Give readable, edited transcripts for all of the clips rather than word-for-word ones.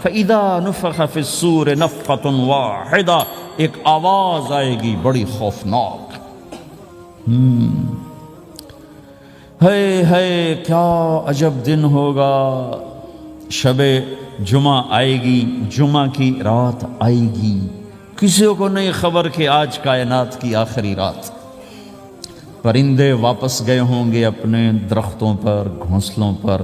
فَإِذَا نُفِخَ فِي الصُّورِ نَفْخَةٌ وَاحِدَةٌ، ایک آواز آئے گی بڑی خوفناک۔ ہے کیا عجب دن ہوگا، شب جمعہ آئے گی، جمعہ کی رات آئے گی، کسی کو نہیں خبر کہ آج کائنات کی آخری رات۔ پرندے واپس گئے ہوں گے اپنے درختوں پر، گھونسلوں پر،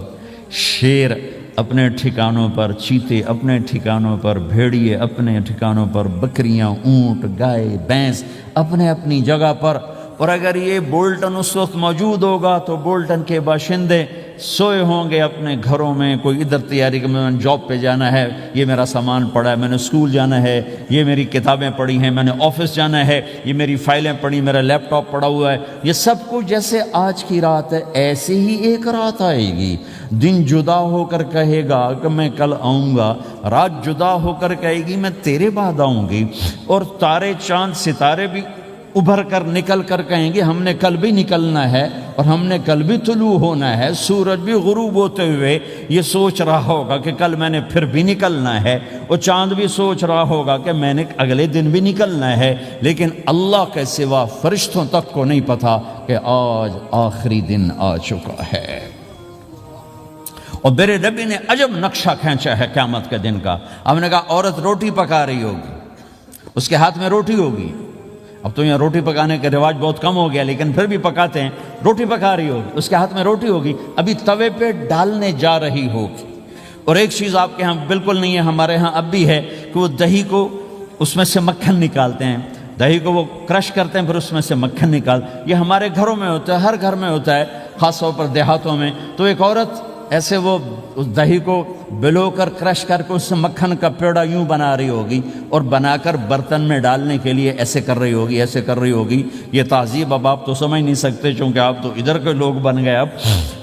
شیر اپنے ٹھکانوں پر، چیتے اپنے ٹھکانوں پر، بھیڑیے اپنے ٹھکانوں پر، بکریاں، اونٹ، گائے، بھینس اپنے اپنی جگہ پر۔ اور اگر یہ بولٹن اس وقت موجود ہوگا تو بولٹن کے باشندے سوئے ہوں گے اپنے گھروں میں، کوئی ادھر تیاری کہ میں نے جاب پہ جانا ہے، یہ میرا سامان پڑا ہے، میں نے اسکول جانا ہے، یہ میری کتابیں پڑھی ہیں، میں نے آفس جانا ہے، یہ میری فائلیں پڑھی، میرا لیپ ٹاپ پڑا ہوا ہے۔ یہ سب کچھ جیسے آج کی رات ہے ایسے ہی ایک رات آئے گی۔ دن جدا ہو کر کہے گا کہ میں کل آؤں گا، رات جدا ہو کر کہے گی میں تیرے بعد آؤں گی، اور تارے چاند ستارے بھی ابھر کر نکل کر کہیں گے ہم نے کل بھی نکلنا ہے اور ہم نے کل بھی طلوع ہونا ہے۔ سورج بھی غروب ہوتے ہوئے یہ سوچ رہا ہوگا کہ کل میں نے پھر بھی نکلنا ہے، اور چاند بھی سوچ رہا ہوگا کہ میں نے اگلے دن بھی نکلنا ہے، لیکن اللہ کے سوا فرشتوں تک کو نہیں پتا کہ آج آخری دن آ چکا ہے۔ اور میرے نبی نے عجب نقشہ کھینچا ہے قیامت کے دن کا۔ ہم نے کہا عورت روٹی پکا رہی ہوگی، اس کے ہاتھ میں روٹی ہوگی۔ اب تو یہاں روٹی پکانے کا رواج بہت کم ہو گیا، لیکن پھر بھی پکاتے ہیں۔ روٹی پکا رہی ہوگی، اس کے ہاتھ میں روٹی ہوگی، ابھی توے پہ ڈالنے جا رہی ہوگی۔ اور ایک چیز آپ کے ہاں بالکل نہیں ہے، ہمارے ہاں اب بھی ہے کہ وہ دہی کو اس میں سے مکھن نکالتے ہیں، دہی کو وہ کرش کرتے ہیں، پھر اس میں سے مکھن یہ ہمارے گھروں میں ہوتا ہے، ہر گھر میں ہوتا ہے، خاص طور پر دیہاتوں میں۔ تو ایک عورت ایسے وہ اس دہی کو بلو کر کرش کر کے اس سے مکھن کا پیڑا یوں بنا رہی ہوگی، اور بنا کر برتن میں ڈالنے کے لیے ایسے کر رہی ہوگی، ایسے کر رہی ہوگی۔ یہ تہذیب اب آپ تو سمجھ نہیں سکتے چونکہ آپ تو ادھر کے لوگ بن گئے اب،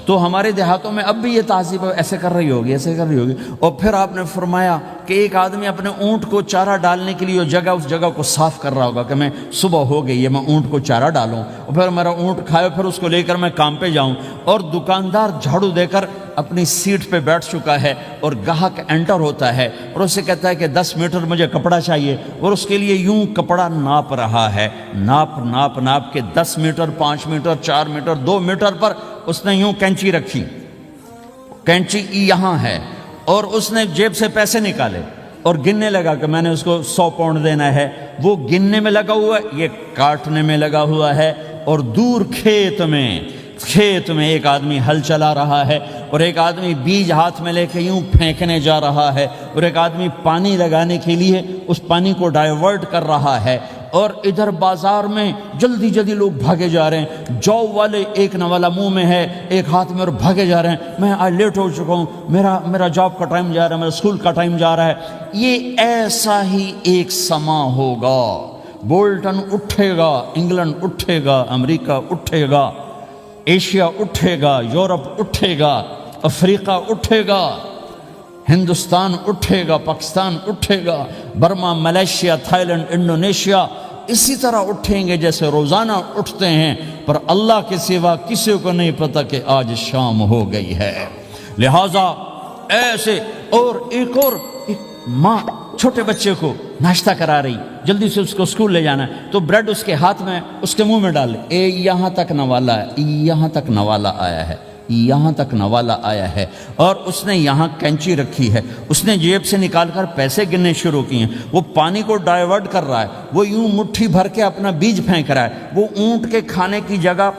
تو ہمارے دیہاتوں میں اب بھی یہ تہذیب ایسے کر رہی ہوگی، ایسے کر رہی ہوگی۔ اور پھر آپ نے فرمایا کہ ایک آدمی اپنے اونٹ کو چارہ ڈالنے کے لیے وہ جگہ اس جگہ کو صاف کر رہا ہوگا کہ میں صبح ہو گئی ہے، میں اونٹ کو چارہ ڈالوں، اور پھر میرا اونٹ کھائے، پھر اس کو لے کر میں کام پہ جاؤں۔ اور دکاندار جھاڑو دے کر اپنی سیٹ پہ بیٹھ چکا ہے، اور گاہک انٹر ہوتا ہے اور اسے کہتا ہے کہ 10 میٹر مجھے کپڑا چاہیے، اور اس کے لیے یوں کپڑا ناپ رہا ہے، ناپ کے 10 میٹر، 5 میٹر، 4 میٹر، 2 میٹر پر اس نے یوں کینچی رکھی، کینچی یہاں ہے، اور اس نے جیب سے پیسے نکالے اور گننے لگا کہ میں نے اس کو 100 پاؤنڈ دینا ہے۔ وہ گننے میں لگا ہوا ہے، یہ کاٹنے میں لگا ہوا ہے۔ اور دور کھیت میں ایک آدمی ہل چلا رہا ہے، اور ایک آدمی بیج ہاتھ میں لے کے یوں پھینکنے جا رہا ہے، اور ایک آدمی پانی لگانے کے لیے اس پانی کو ڈائیورٹ کر رہا ہے۔ اور ادھر بازار میں جلدی جلدی لوگ بھاگے جا رہے ہیں، جاؤ والے ایک نوالا منہ میں ہے، ایک ہاتھ میں، اور بھاگے جا رہے ہیں۔ میں آج لیٹ ہو چکا ہوں، میرا جاب کا ٹائم جا رہا ہے، میرا اسکول کا ٹائم جا رہا ہے۔ یہ ایسا ہی ایک سما ہوگا، بولٹن اٹھے گا، انگلینڈ اٹھے گا، امریکہ اٹھے گا، ایشیا اٹھے گا، یورپ اٹھے گا، افریقہ اٹھے گا، ہندوستان اٹھے گا، پاکستان اٹھے گا، Burma, Malaysia, Thailand, Indonesia اسی طرح اٹھیں گے جیسے روزانہ اٹھتے ہیں، پر اللہ کے سوا کسی کو نہیں پتا کہ آج شام ہو گئی ہے۔ لہذا ایسے، اور ایک ماں چھوٹے بچے کو ناشتہ کرا رہی، جلدی سے اس کو اسکول لے جانا ہے، تو بریڈ اس کے ہاتھ میں، اس کے منہ میں ڈال، یہاں تک نوالا ہے، یہاں تک نوالا آیا ہے، یہاں تک نوالا آیا ہے۔ اور اس نے یہاں کینچی رکھی ہے، اس نے جیب سے نکال کر پیسے گننے شروع کیے ہیں۔ وہ پانی کو ڈائیورٹ کر رہا ہے، وہ یوں مٹھی بھر کے اپنا بیج پھینک رہا ہے، وہ اونٹ کے کھانے کی جگہ،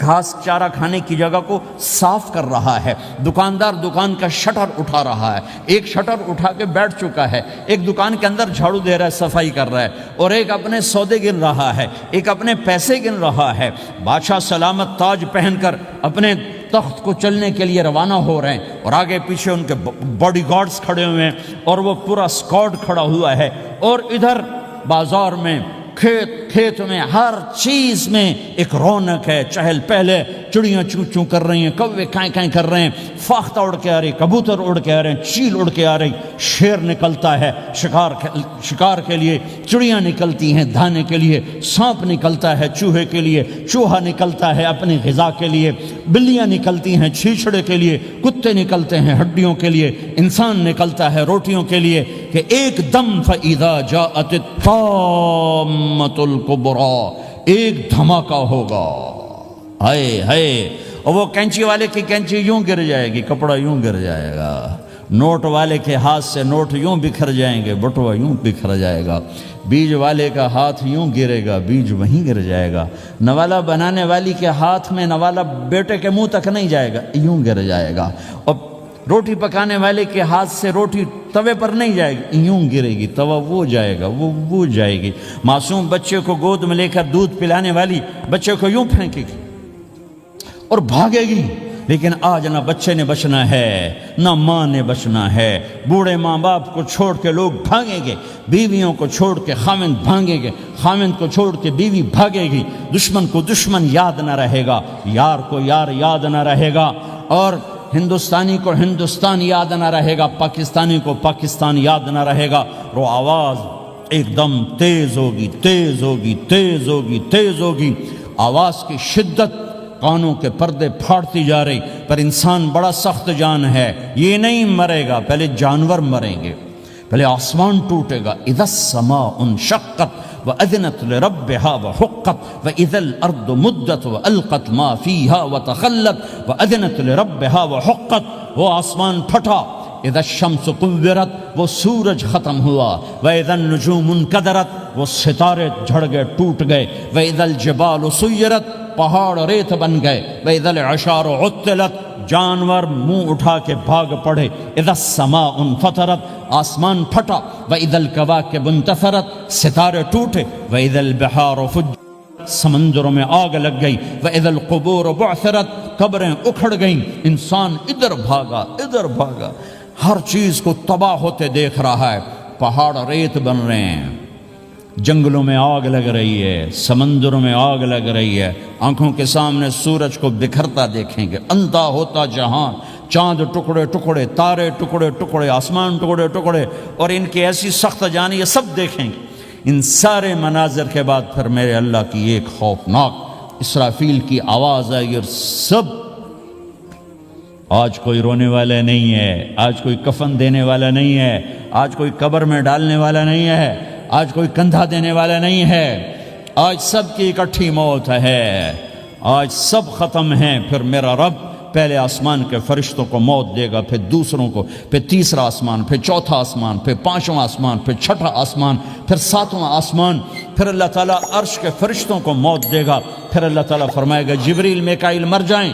گھاس چارہ کھانے کی جگہ کو صاف کر رہا ہے۔ دکاندار دکان کا شٹر اٹھا رہا ہے، ایک شٹر اٹھا کے بیٹھ چکا ہے، ایک دکان کے اندر جھاڑو دے رہا ہے، صفائی کر رہا ہے، اور ایک اپنے سودے گن رہا ہے، ایک اپنے پیسے گن رہا ہے۔ بادشاہ سلامت تاج پہن کر اپنے تخت کو چلنے کے لیے روانہ ہو رہے ہیں، اور آگے پیچھے ان کے باڈی گارڈز کھڑے ہوئے ہیں، اور وہ پورا اسکواڈ کھڑا ہوا ہے۔ اور ادھر بازار میں کھیت کھیت میں ہر چیز میں ایک رونق ہے، چہل پہلے، چڑیاں چوں چوں کر رہی ہیں، کوے کائیں کائیں کر رہے ہیں، فاختہ اڑ کے آ رہی، کبوتر اڑ کے آ رہے ہیں، چیل اڑ کے آ رہی، شیر نکلتا ہے شکار کے لیے، چڑیاں نکلتی ہیں دھانے کے لیے، سانپ نکلتا ہے چوہے کے لیے، چوہا نکلتا ہے اپنی غذا کے لیے، بلیاں نکلتی ہیں چھیچڑے کے لیے، کتے نکلتے ہیں ہڈیوں کے لیے، انسان نکلتا ہے روٹیوں کے لیے، کہ ایک دم فَإِذَا جَاءَتِ الطَّامَّةُ الْكُبْرَى، ایک دھماکہ ہوگا، ہائے ہائے، اور وہ کینچی والے کی کینچی یوں گر جائے گی، کپڑا یوں گر جائے گا، نوٹ والے کے ہاتھ سے نوٹ یوں بکھر جائیں گے، بٹوا یوں بکھر جائے گا، بیج والے کا ہاتھ یوں گرے گا، بیج وہیں گر جائے گا، نوالا بنانے والی کے ہاتھ میں نوالا بیٹے کے منہ تک نہیں جائے گا، یوں گر جائے گا، اور روٹی پکانے والے کے ہاتھ سے روٹی توے پر نہیں جائے گی، یوں گرے گی، توا وہ جائے گا، وہ جائے گی، معصوم بچے کو گود میں لے کر دودھ پلانے والی بچے کو یوں پھینکے گی اور بھاگے گی، لیکن آج نہ بچے نے بچنا ہے نہ ماں نے بچنا ہے، بوڑھے ماں باپ کو چھوڑ کے لوگ بھاگیں گے، بیویوں کو چھوڑ کے خامند بھاگیں گے، خامند کو چھوڑ کے بیوی بھاگے گی، دشمن کو دشمن یاد نہ رہے گا، یار کو یار یاد نہ رہے گا، اور ہندوستانی کو ہندوستان یاد نہ رہے گا، پاکستانی کو پاکستان یاد نہ رہے گا، وہ آواز ایک دم تیز ہوگی، تیز ہوگی، تیز ہوگی، تیز ہوگی، آواز کی شدت کانوں کے پردے پھاڑتی جا رہی، پر انسان بڑا سخت جان ہے، یہ نہیں مرے گا، پہلے جانور مریں گے، پہلے آسمان ٹوٹے گا، اذا السماء انشقت وَأَذِنَتْ لِرَبِّهَا وَحُقَّتْ وَإِذَا الْأَرْضُ مُدَّتْ وَأَلْقَتْ مَا فِيهَا وَتَخَلَّتْ وَأَذِنَتْ لِرَبِّهَا وَحُقَّتْ، وہ آسمان پھٹا، اذا الشمس قُوِّرَتْ، وہ سورج ختم ہوا، وَإِذَا النُّجُومُ انْكَدَرَتْ، وہ ستارے جھڑ گئے ٹوٹ گئے، وَإِذَا الْجِبَالُ سُيِّرَتْ، پہاڑ ریت بن گئے، وَإِذَا الْعِشَارُ عُطِّلَتْ، جانور منہ اٹھا کے بھاگ پڑے، اذا السماء انفطرت، آسمان پھٹا، وَإِذَا الْكَوَاكِبُ انتَثَرَتْ، ستارے ٹوٹے، وَإِذَا الْبِحَارُ فُجِّرَتْ، سمندروں میں آگ لگ گئی، وَإِذَا الْقُبُورُ بُعْثِرَتْ، قبریں اکھڑ گئیں، انسان ادھر بھاگا ادھر بھاگا، ہر چیز کو تباہ ہوتے دیکھ رہا ہے، پہاڑ ریت بن رہے ہیں، جنگلوں میں آگ لگ رہی ہے، سمندروں میں آگ لگ رہی ہے، آنکھوں کے سامنے سورج کو بکھرتا دیکھیں گے، اندھا ہوتا جہان، چاند ٹکڑے ٹکڑے، تارے ٹکڑے ٹکڑے، آسمان ٹکڑے ٹکڑے، اور ان کی ایسی سخت جانی، یہ سب دیکھیں گے۔ ان سارے مناظر کے بعد پھر میرے اللہ کی ایک خوفناک اسرافیل کی آواز آئی، اور سب، آج کوئی رونے والا نہیں ہے، آج کوئی کفن دینے والا نہیں ہے، آج کوئی قبر میں ڈالنے والا نہیں ہے، آج کوئی کندھا دینے والا نہیں ہے، آج سب کی اکٹھی موت ہے، آج سب ختم ہیں۔ پھر میرا رب پہلے آسمان کے فرشتوں کو موت دے گا، پھر دوسروں کو، پھر تیسرا آسمان، پھر چوتھا آسمان، پھر پانچواں آسمان، پھر چھٹا آسمان، پھر ساتواں آسمان، پھر اللہ تعالیٰ عرش کے فرشتوں کو موت دے گا، پھر اللہ تعالیٰ فرمائے گا جبریل میکائیل مر جائیں،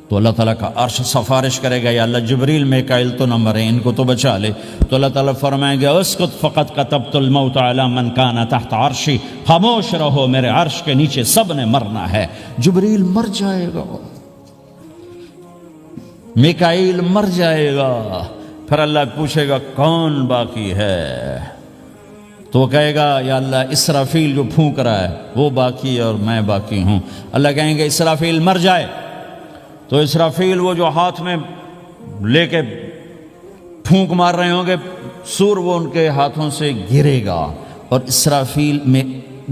تو اللہ تعالیٰ کا عرش سفارش کرے گا، یا اللہ جبریل میکائیل تو نہ مریں، ان کو تو بچا لے، تو اللہ تعالیٰ فرمائیں گے اسکت فقط کتبت الموت علی من کان تحت عرشی، خاموش رہو، میرے عرش کے نیچے سب نے مرنا ہے۔ جبریل مر جائے گا، میکائیل مر جائے گا، پھر اللہ پوچھے گا کون باقی ہے، تو وہ کہے گا یا اللہ اسرافیل جو پھونک رہا ہے وہ باقی ہے اور میں باقی ہوں۔ اللہ کہیں گے اسرافیل مر جائے، تو اسرافیل وہ جو ہاتھ میں لے کے پھونک مار رہے ہوں گے سور، وہ ان کے ہاتھوں سے گرے گا اور اسرافیل میں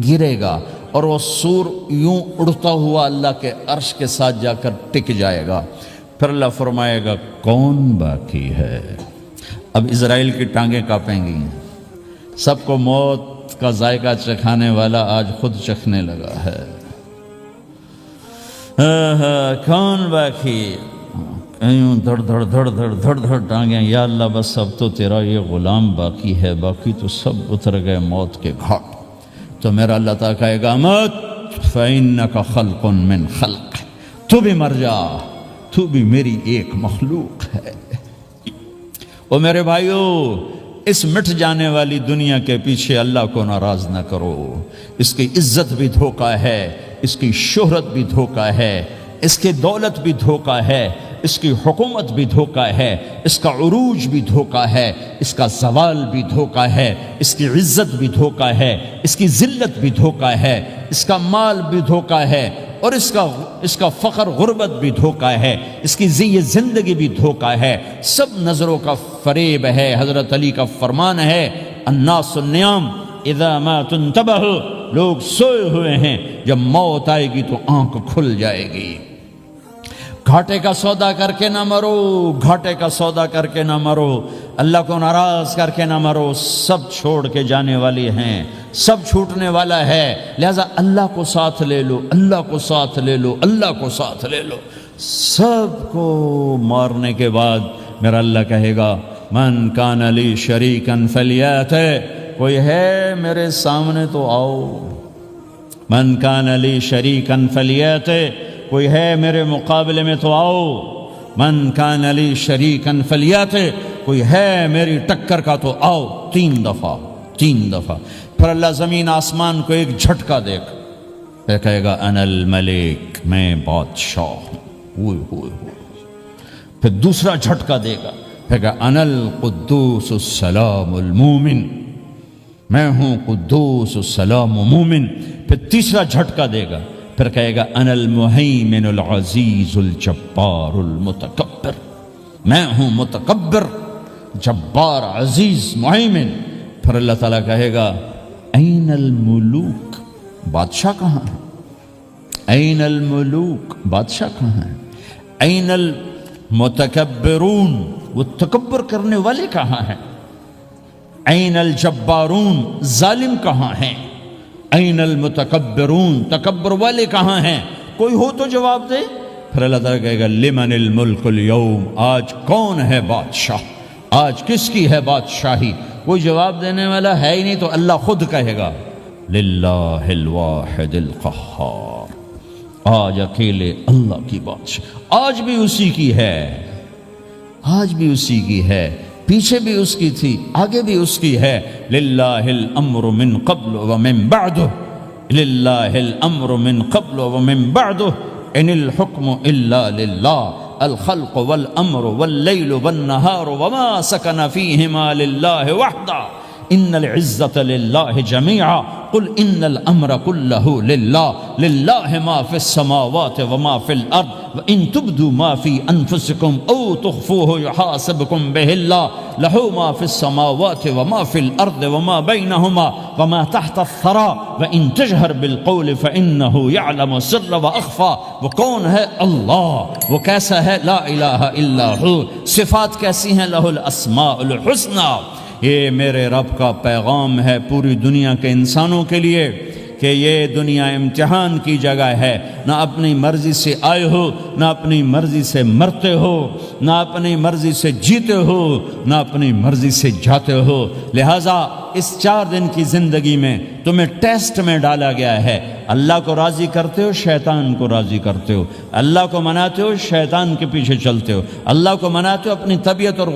گرے گا، اور وہ سور یوں اڑتا ہوا اللہ کے عرش کے ساتھ جا کر ٹک جائے گا۔ پھر اللہ فرمائے گا کون باقی ہے؟ اب اسرائیل کی ٹانگیں کانپیں گی، سب کو موت کا ذائقہ چکھانے والا آج خود چکھنے لگا ہے۔ کون باقی؟ یوں دھڑ دھڑ دھڑ دھڑ دھڑ دھڑ ٹانگیں، یا اللہ بس اب تو تیرا یہ غلام باقی ہے، باقی تو سب اتر گئے موت کے گھاٹ۔ تو میرا اللہ تعالیٰ کہے گا مت فَإِنَّكَ خَلْقٌ مِّن خَلْقِ، تو بھی مر جا، تو بھی میری ایک مخلوق ہے۔ او میرے بھائیو، اس مٹ جانے والی دنیا کے پیچھے اللہ کو ناراض نہ کرو، اس کی عزت بھی دھوکہ ہے، اس کی شہرت بھی دھوکہ ہے، اس کی دولت بھی دھوکہ ہے، اس کی حکومت بھی دھوکہ ہے، اس کا عروج بھی دھوکہ ہے، اس کا زوال بھی دھوکہ ہے، اس کی عزت بھی دھوکہ ہے، اس کی ذلت بھی دھوکہ ہے، اس کا مال بھی دھوکہ ہے، اور اس کا فخر غربت بھی دھوکہ ہے، اس کی زندگی بھی دھوکہ ہے، سب نظروں کا فریب ہے۔ حضرت علی کا فرمان ہے الناس النیام اذا ما تنتبہ، لوگ سوئے ہوئے ہیں، جب موت آئے گی تو آنکھ کھل جائے گی۔ گھاٹے کا سودا کر کے نہ مرو، گھاٹے کا سودا کر کے نہ مرو، اللہ کو ناراض کر کے نہ مرو، سب چھوڑ کے جانے والی ہیں، سب چھوٹنے والا ہے، لہذا اللہ کو ساتھ لے لو، اللہ کو ساتھ لے لو، اللہ کو ساتھ لے لو۔ سب کو مارنے کے بعد میرا اللہ کہے گا من کان لی شریکن فلیات، کوئی ہے میرے سامنے تو آؤ، من کان لی شریکن فلیات، کوئی ہے میرے مقابلے میں تو آؤ، من کان لی شریکن فلیات، کوئی ہے میری ٹکر کا تو آؤ، تین دفعہ۔ پھر اللہ زمین آسمان کو ایک جھٹکا دے گا، پھر کہے گا انا الملک، میں بادشاہ ہوں، پھر دوسرا جھٹکا دے گا، پھر کہا انا القدوس السلام المومن، میں ہوں قدوس السلام مومن، پھر تیسرا جھٹکا دے گا، پھر کہے گا انا المہیمن العزیز الجبار المتکبر، میں ہوں متکبر، جبار، عزیز، مہیمن۔ پھر اللہ تعالیٰ کہے گا این الملوک، بادشاہ کہاں ہے؟ این الملوک، بادشاہ کہاں ہے؟ این المتکبرون، وہ تکبر کرنے والے کہاں ہیں؟ این الجبارون، ظالم کہاں ہیں؟ این المتکبرون، تکبر والے کہاں ہیں؟ کوئی ہو تو جواب دے۔ پھر اللہ تعالیٰ کہے گا لمن الملک اليوم، آج کون ہے بادشاہ، آج کس کی ہے بادشاہی؟ کوئی جواب دینے والا ہے ہی نہیں، تو اللہ خود کہے گا للہ الواحد القہار، آج اکیلے اللہ کی بادشاہ، آج بھی اسی کی ہے، آج بھی اسی کی ہے، پیچھے بھی اس کی تھی، آگے بھی اس کی ہے۔ للہ الامر من قبل ومن بعد، للہ الامر من قبل ومن بعد، ان الحکم الا للہ، الخلق والامر واللیل والنہار وما سکن فیہما للہ وحدہ، ان العزت للہ جمیعا، قل ان الامر کلہ للہ، للہ ما فی السماوات وما فی الارض، وان تبدوا ما فی انفسکم او تخفوه یحاسبکم بہ اللہ، لہ ما فی السماوات وما فی الارض وما بینہما وما تحت الثرى، وان تجہر بالقول فانہ یعلم السر واخفى۔ وہ کون ہے؟ اللہ۔ وہ کیسا ہے؟ لا الہ الا ہو۔ صفات کیسی ہیں؟ لہ الاسماء الحسنى۔ یہ میرے رب کا پیغام ہے پوری دنیا کے انسانوں کے لیے کہ یہ دنیا امتحان کی جگہ ہے، نہ اپنی مرضی سے آئے ہو، نہ اپنی مرضی سے مرتے ہو، نہ اپنی مرضی سے جیتے ہو، نہ اپنی مرضی سے جاتے ہو۔ لہٰذا اس 4 دن کی زندگی میں تمہیں ٹیسٹ میں ڈالا گیا ہے۔ اللہ کو راضی کرتے ہو، شیطان کو راضی کرتے ہو، اللہ کو مناتے ہو، شیطان کے پیچھے چلتے ہو، اللہ کو مناتے ہو، اپنی طبیعت اور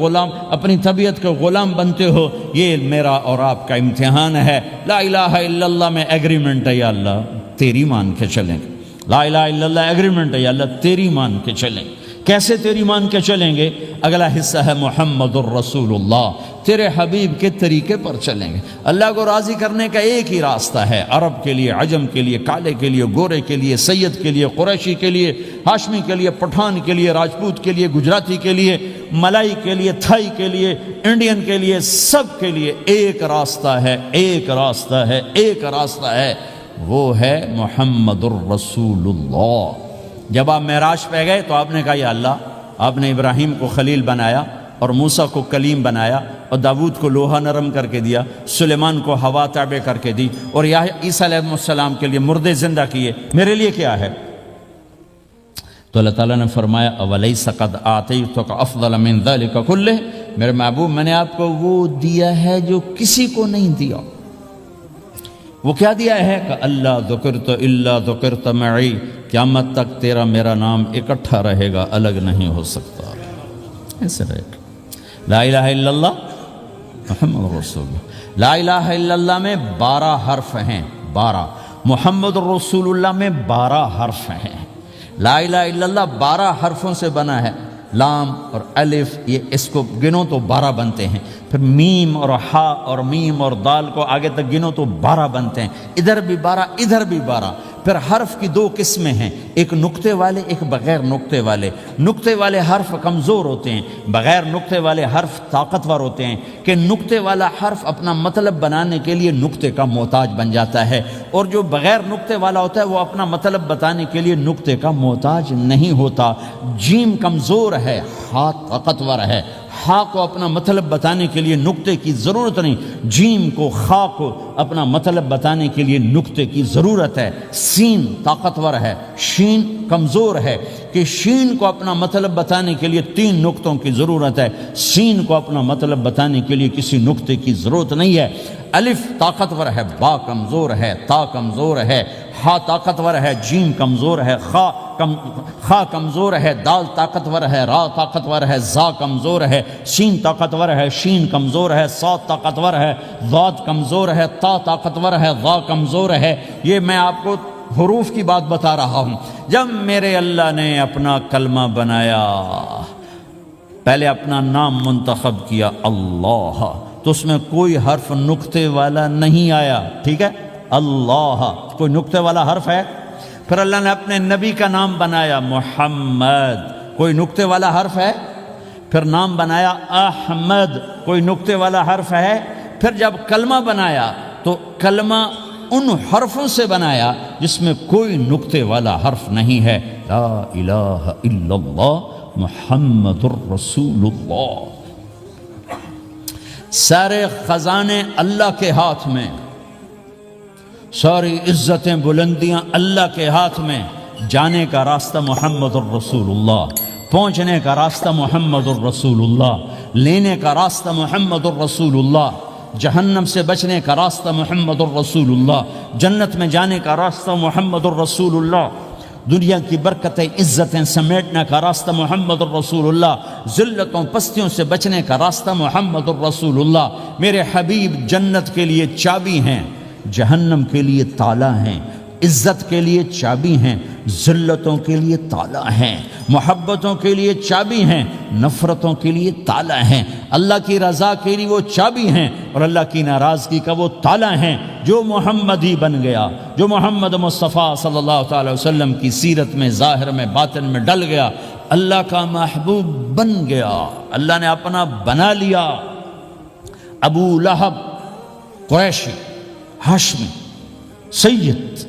اپنی طبیعت کے غلام بنتے ہو۔ یہ میرا اور آپ کا امتحان ہے۔ لا الہ الا اللہ میں ایگریمنٹ ہے، یا اللہ تیری مان کے چلیں گے۔ لا الہ الا اللہ ایگریمنٹ ہے، یا اللہ تیری مان کے چلیں گے۔ کیسے تیری مان کے چلیں گے؟ اگلا حصہ ہے محمد الرسول اللہ، تیرے حبیب کے طریقے پر چلیں گے۔ اللہ کو راضی کرنے کا ایک ہی راستہ ہے، عرب کے لیے، عجم کے لیے، کالے کے لیے، گورے کے لیے، سید کے لیے، قریشی کے لیے، ہاشمی کے لیے، پٹھان کے لیے، راجپوت کے لیے، گجراتی کے لیے، ملائی کے لیے، تھائی کے لیے، انڈین کے لیے، سب کے لیے ایک راستہ ہے، ایک راستہ ہے، ایک راستہ ہے، وہ ہے محمد الرسول اللہ۔ جب آپ معراج پہ گئے تو آپ نے کہا یا اللہ، آپ نے ابراہیم کو خلیل بنایا اور موسیٰ کو کلیم بنایا اور داود کو لوہا نرم کر کے دیا، سلیمان کو ہوا تابع کر کے دی، اور عیسیٰ علیہ السلام کے لیے مردے زندہ کیے، میرے لیے کیا ہے؟ تو اللہ تعالیٰ نے فرمایا اولیس قد آتیتک افضل من ذلک کلہ، میرے محبوب میں نے آپ کو وہ دیا ہے جو کسی کو نہیں دیا۔ وہ کیا دیا ہے؟ کہ اللہ ذکرت الا ذکرت معی، قیامت تک تیرا میرا نام اکٹھا رہے گا، الگ نہیں ہو سکتا، ایسے رہے گا۔ لا الہ الا اللہ محمد رسول اللہ۔ لا الہ الا اللہ میں 12 حرف ہیں، 12۔ محمد رسول اللہ میں 12 حرف ہیں۔ لا الہ الا اللہ 12 حرفوں سے بنا ہے۔ لام اور الف یہ اس کو گنو تو 12 بنتے ہیں، پھر میم اور ہا اور میم اور دال کو آگے تک گنو تو 12 بنتے ہیں، ادھر بھی 12 ادھر بھی 12۔ پھر حرف کی 2 قسمیں ہیں، ایک نقطے والے ایک بغیر نقطے والے۔ نقطے والے حرف کمزور ہوتے ہیں، بغیر نقطے والے حرف طاقتور ہوتے ہیں، کہ نقطے والا حرف اپنا مطلب بنانے کے لیے نقطے کا محتاج بن جاتا ہے، اور جو بغیر نقطے والا ہوتا ہے وہ اپنا مطلب بتانے کے لیے نقطے کا محتاج نہیں ہوتا۔ جیم کمزور ہے، ہا طاقتور ہے، ہا کو اپنا مطلب بتانے کے لیے نقطے کی ضرورت نہیں، جیم کو خا کو اپنا مطلب بتانے کے لیے نقطے کی ضرورت ہے۔ سین طاقتور ہے، شین کمزور ہے، کہ شین کو اپنا مطلب بتانے کے لیے 3 نقطوں کی ضرورت ہے، سین کو اپنا مطلب بتانے کے لیے کسی نقطے کی ضرورت نہیں ہے۔ الف طاقتور ہے، با کمزور ہے، تا کمزور ہے، ہا طاقتور ہے، جیم کمزور ہے، خا کمزور ہے، دال طاقتور ہے، را طاقتور ہے، زا کمزور ہے، سین طاقتور ہے، شین کمزور ہے، صاد طاقتور ہے، ضاد کمزور ہے، تا طاقتور ہے، ضا کمزور ہے۔ یہ میں آپ کو حروف کی بات بتا رہا ہوں۔ جب میرے اللہ نے اپنا کلمہ بنایا، پہلے اپنا نام منتخب کیا اللہ، تو اس میں کوئی حرف نقطے والا نہیں آیا، ٹھیک ہے؟ اللہ کوئی نقطے والا حرف ہے؟ پھر اللہ نے اپنے نبی کا نام بنایا محمد، کوئی نقطے والا حرف ہے؟ پھر نام بنایا احمد، کوئی نقطے والا حرف ہے؟ پھر جب کلمہ بنایا تو کلمہ ان حرفوں سے بنایا جس میں کوئی نقطے والا حرف نہیں ہے۔ لا الہ الا اللہ محمد الرسول اللہ۔ سارے خزانے اللہ کے ہاتھ میں، ساری عزتیں بلندیاں اللہ کے ہاتھ میں، جانے کا راستہ محمد الرسول اللہ، پہنچنے کا راستہ محمد الرسول اللہ، لینے کا راستہ محمد الرسول اللہ، جہنم سے بچنے کا راستہ محمد الرسول اللہ، جنت میں جانے کا راستہ محمد الرسول اللہ، دنیا کی برکتیں عزتیں سمیٹنے کا راستہ محمد الرسول اللہ، ذلتوں پستیوں سے بچنے کا راستہ محمد الرسول اللہ۔ میرے حبیب جنت کے لیے چابی ہیں، جہنم کے لیے تالا ہیں، عزت کے لیے چابی ہیں، ذلتوں کے لیے تالا ہیں، محبتوں کے لیے چابی ہیں، نفرتوں کے لیے تالا ہیں، اللہ کی رضا کے لیے وہ چابی ہیں، اور اللہ کی ناراضگی کا وہ تالا ہیں۔ جو محمدی بن گیا، جو محمد مصطفیٰ صلی اللہ تعالی وسلم کی سیرت میں ظاہر میں باطن میں ڈل گیا، اللہ کا محبوب بن گیا، اللہ نے اپنا بنا لیا۔ ابو لہب قریشی ہاشمی سید،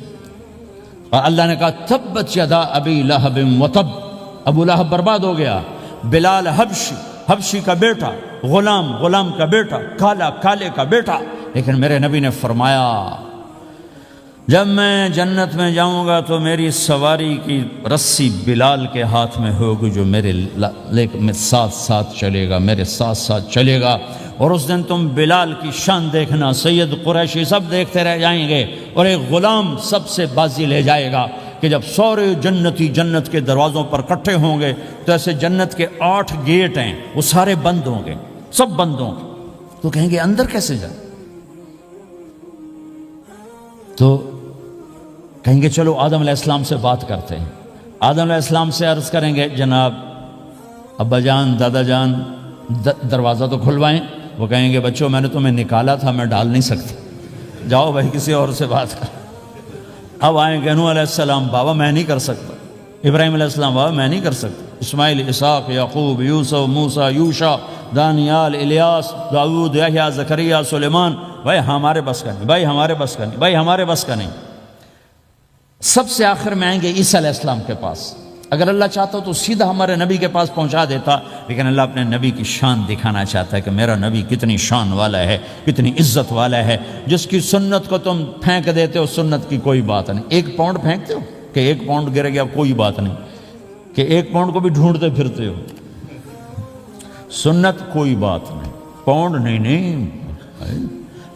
اور اللہ نے کہا تبت یدا ابی لہب وتب، ابو لہب برباد ہو گیا۔ بلال حبشی، حبشی کا بیٹا، غلام، غلام کا بیٹا، کالا، کالے کا بیٹا، لیکن میرے نبی نے فرمایا جب میں جنت میں جاؤں گا تو میری سواری کی رسی بلال کے ہاتھ میں ہوگی، جو میرے ساتھ ساتھ چلے گا، میرے ساتھ ساتھ چلے گا، اور اس دن تم بلال کی شان دیکھنا، سید قریشی سب دیکھتے رہ جائیں گے، اور ایک غلام سب سے بازی لے جائے گا، کہ جب سارے جنتی جنت کے دروازوں پر کٹھے ہوں گے تو ایسے جنت کے 8 گیٹ ہیں، وہ سارے بند ہوں گے، سب بند ہوں گے، تو کہیں گے اندر کیسے جائیں؟ تو کہیں گے چلو آدم علیہ السلام سے بات کرتے ہیں، آدم علیہ السلام سے عرض کریں گے جناب ابا جان، دادا جان، دروازہ تو کھلوائیں۔ وہ کہیں گے بچوں میں نے تمہیں نکالا تھا، میں ڈال نہیں سکتا، جاؤ بھائی کسی اور سے بات کر۔ اب آئیں گے نوح علیہ السلام، بابا میں نہیں کر سکتا، ابراہیم علیہ السلام، بابا میں نہیں کر سکتا، اسماعیل، اسحاق، یعقوب، یوسف، موسیٰ، یوشع، دانیال، الیاس، داؤد، یحییٰ، زکریا، سلیمان، بھائی ہمارے بس کا نہیں، بھائی ہمارے بس کا نہیں، بھائی ہمارے بس کا نہیں۔ سب سے آخر میں آئیں گے عیسیٰ علیہ السلام کے پاس۔ اگر اللہ چاہتا تو سیدھا ہمارے نبی کے پاس پہنچا دیتا، لیکن اللہ اپنے نبی کی شان دکھانا چاہتا ہے کہ میرا نبی کتنی شان والا ہے، کتنی عزت والا ہے، جس کی سنت کو تم پھینک دیتے ہو، سنت کی کوئی بات نہیں۔ 1 پاؤنڈ پھینکتے ہو کہ 1 پاؤنڈ گر گیا، کوئی بات نہیں، کہ 1 پاؤنڈ کو بھی ڈھونڈتے پھرتے ہو، سنت کوئی بات نہیں، پاؤنڈ نہیں۔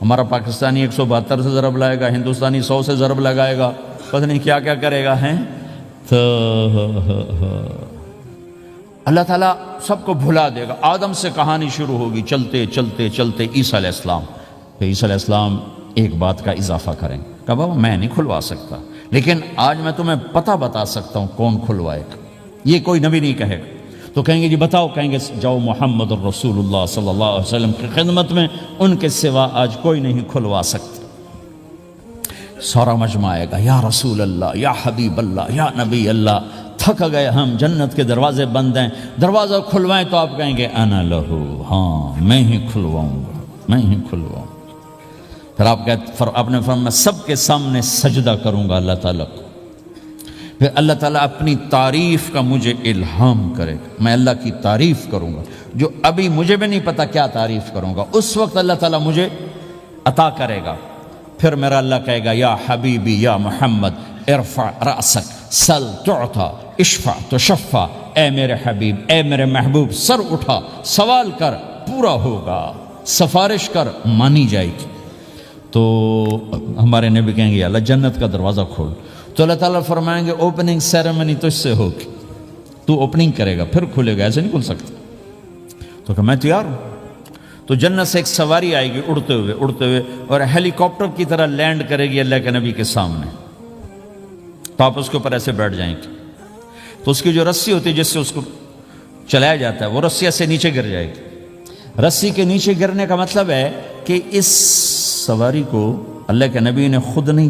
ہمارا پاکستانی 172 سے ضرب لائے گا، ہندوستانی 100 سے ضرب لگائے گا، پتہ نہیں کیا کیا کرے گا، ہیں تو اللہ تعالیٰ سب کو بھلا دے گا۔ آدم سے کہانی شروع ہوگی، چلتے چلتے چلتے عیسیٰ علیہ السلام، پھر عیسیٰ علیہ السلام ایک بات کا اضافہ کریں، کہ بابا میں نہیں کھلوا سکتا، لیکن آج میں تمہیں پتہ بتا سکتا ہوں کون کھلوائے گا، یہ کوئی نبی نہیں کہے گا۔ تو تو کہیں گے جی بتاؤ، کہیں گے جاؤ محمد الرسول اللہ صلی اللہ علیہ وسلم کی خدمت میں، ان کے سوا آج کوئی نہیں کھلوا سکتا۔ سارا مجمع آئے گا، یا رسول اللہ، یا حبیب اللہ، یا نبی اللہ، تھک گئے ہم، جنت کے دروازے بند ہیں، دروازہ کھلوائیں تو آپ کہیں گے انا لہو، ہاں میں ہی کھلواؤں گا، میں ہی کھلواؤں گا۔ پھر آپ نے فرمایا میں سب کے سامنے سجدہ کروں گا اللہ تعالیٰ کو، پھر اللہ تعالیٰ اپنی تعریف کا مجھے الہام کرے گا، میں اللہ کی تعریف کروں گا، جو ابھی مجھے بھی نہیں پتا کیا تعریف کروں گا، اس وقت اللہ تعالیٰ مجھے عطا کرے گا۔ پھر میرا اللہ کہے گا یا حبیبی یا محمد ارفع رأسک سل تعطا اشفع تشفع، اے میرے حبیب، اے میرے محبوب، سر اٹھا، سوال کر، پورا ہوگا، سفارش کر، مانی جائے گی۔ تو ہمارے نبی کہیں گے اللہ جنت کا دروازہ کھول، تو اللہ تعالیٰ فرمائیں گے اوپننگ سیریمنی تجھ سے ہوگی، تو اوپننگ کرے گا پھر کھلے گا، ایسے نہیں کھل سکتا۔ تو کہ میں تیار ہوں۔ تو جنت سے ایک سواری آئے گی اڑتے ہوئے اور ہیلی کاپٹر کی طرح لینڈ کرے گی اللہ کے نبی کے سامنے، تو آپ اس کے اوپر ایسے بیٹھ جائیں گے، تو اس کی جو رسی ہوتی ہے جس سے اس کو چلایا جاتا ہے وہ رسی ایسے نیچے گر جائے گی۔ رسی کے نیچے گرنے کا مطلب ہے کہ اس سواری کو اللہ کے نبی نے خود نہیں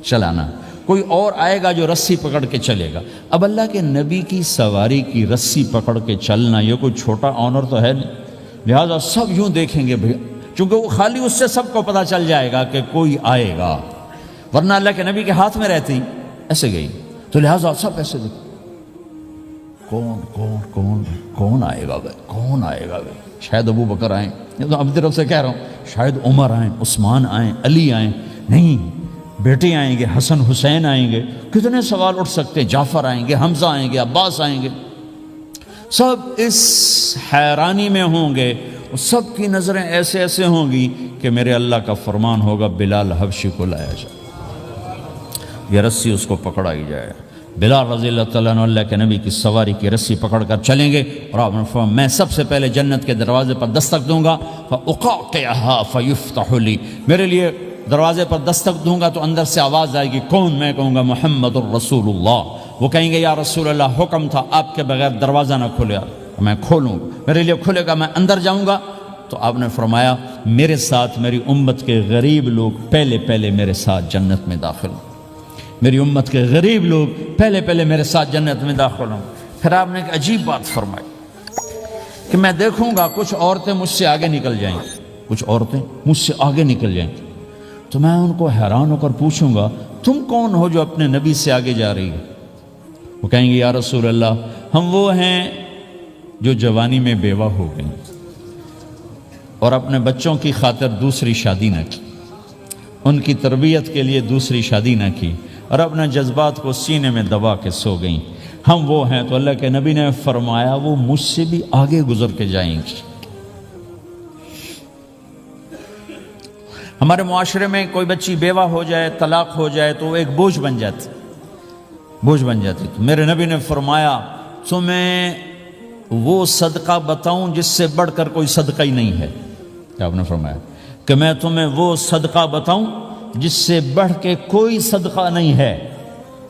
چلانا، کوئی اور آئے گا جو رسی پکڑ کے چلے گا۔ اب اللہ کے نبی کی سواری کی رسی پکڑ کے چلنا یہ کوئی چھوٹا آنر تو ہے نہیں، لہذا سب یوں دیکھیں گے بھئی، چونکہ وہ خالی اس سے سب کو پتا چل جائے گا کہ کوئی آئے گا، ورنہ اللہ کے نبی کے ہاتھ میں رہتی ایسے گئی، تو لہذا سب ایسے دیکھیں کون کون کون کون آئے گا بھائی، کون آئے گا بھائی، شاید ابو بکر آئیں، یہ تو اپنی طرف سے کہہ رہا ہوں، شاید عمر آئیں، عثمان آئیں، علی آئیں، نہیں بیٹے آئیں گے، حسن حسین آئیں گے، کتنے سوال اٹھ سکتے ہیں، جعفر آئیں گے، حمزہ آئیں گے، عباس آئیں گے، سب اس حیرانی میں ہوں گے، سب کی نظریں ایسے ایسے ہوں گی کہ میرے اللہ کا فرمان ہوگا بلال حبشی کو لایا جائے، یہ رسی اس کو پکڑائی جائے۔ بلال رضی اللہ تعالیٰ عنہ اللہ کے نبی کی سواری کی رسی پکڑ کر چلیں گے، اور آپ نے فرمایا میں سب سے پہلے جنت کے دروازے پر دستک دوں گا، فَأُقَعْقِعَهَا فَيُفْتَحُ لِي، میرے لیے دروازے پر دستک دوں گا تو اندر سے آواز آئے گی، کون؟ میں کہوں گا محمد الرسول اللہ۔ وہ کہیں گے یا رسول اللہ حکم تھا آپ کے بغیر دروازہ نہ کھلے، میں کھولوں، میرے لیے کھلے گا، میں اندر جاؤں گا۔ تو آپ نے فرمایا میرے ساتھ میری امت کے غریب لوگ پہلے میرے ساتھ جنت میں داخل ہوں، میری امت کے غریب لوگ پہلے میرے ساتھ جنت میں داخل ہوں۔ پھر آپ نے ایک عجیب بات فرمائی کہ میں دیکھوں گا کچھ عورتیں مجھ سے آگے نکل جائیں گی، کچھ عورتیں مجھ سے آگے نکل جائیں گی، تو میں ان کو حیران ہو کر پوچھوں گا تم کون ہو جو اپنے نبی سے آگے جا رہی ہے؟ وہ کہیں گے یا رسول اللہ ہم وہ ہیں جو جوانی میں بیوہ ہو گئیں اور اپنے بچوں کی خاطر دوسری شادی نہ کی، ان کی تربیت کے لیے دوسری شادی نہ کی، اور اپنے جذبات کو سینے میں دبا کے سو گئیں، ہم وہ ہیں۔ تو اللہ کے نبی نے فرمایا وہ مجھ سے بھی آگے گزر کے جائیں گی۔ ہمارے معاشرے میں کوئی بچی بیوہ ہو جائے، طلاق ہو جائے تو وہ ایک بوجھ بن جاتی، تو میرے نبی نے فرمایا تمہیں وہ صدقہ بتاؤں جس سے بڑھ کر کوئی صدقہ ہی نہیں ہے، کیا آپ نے فرمایا کہ میں تمہیں وہ صدقہ بتاؤں جس سے بڑھ کے کوئی صدقہ نہیں ہے؟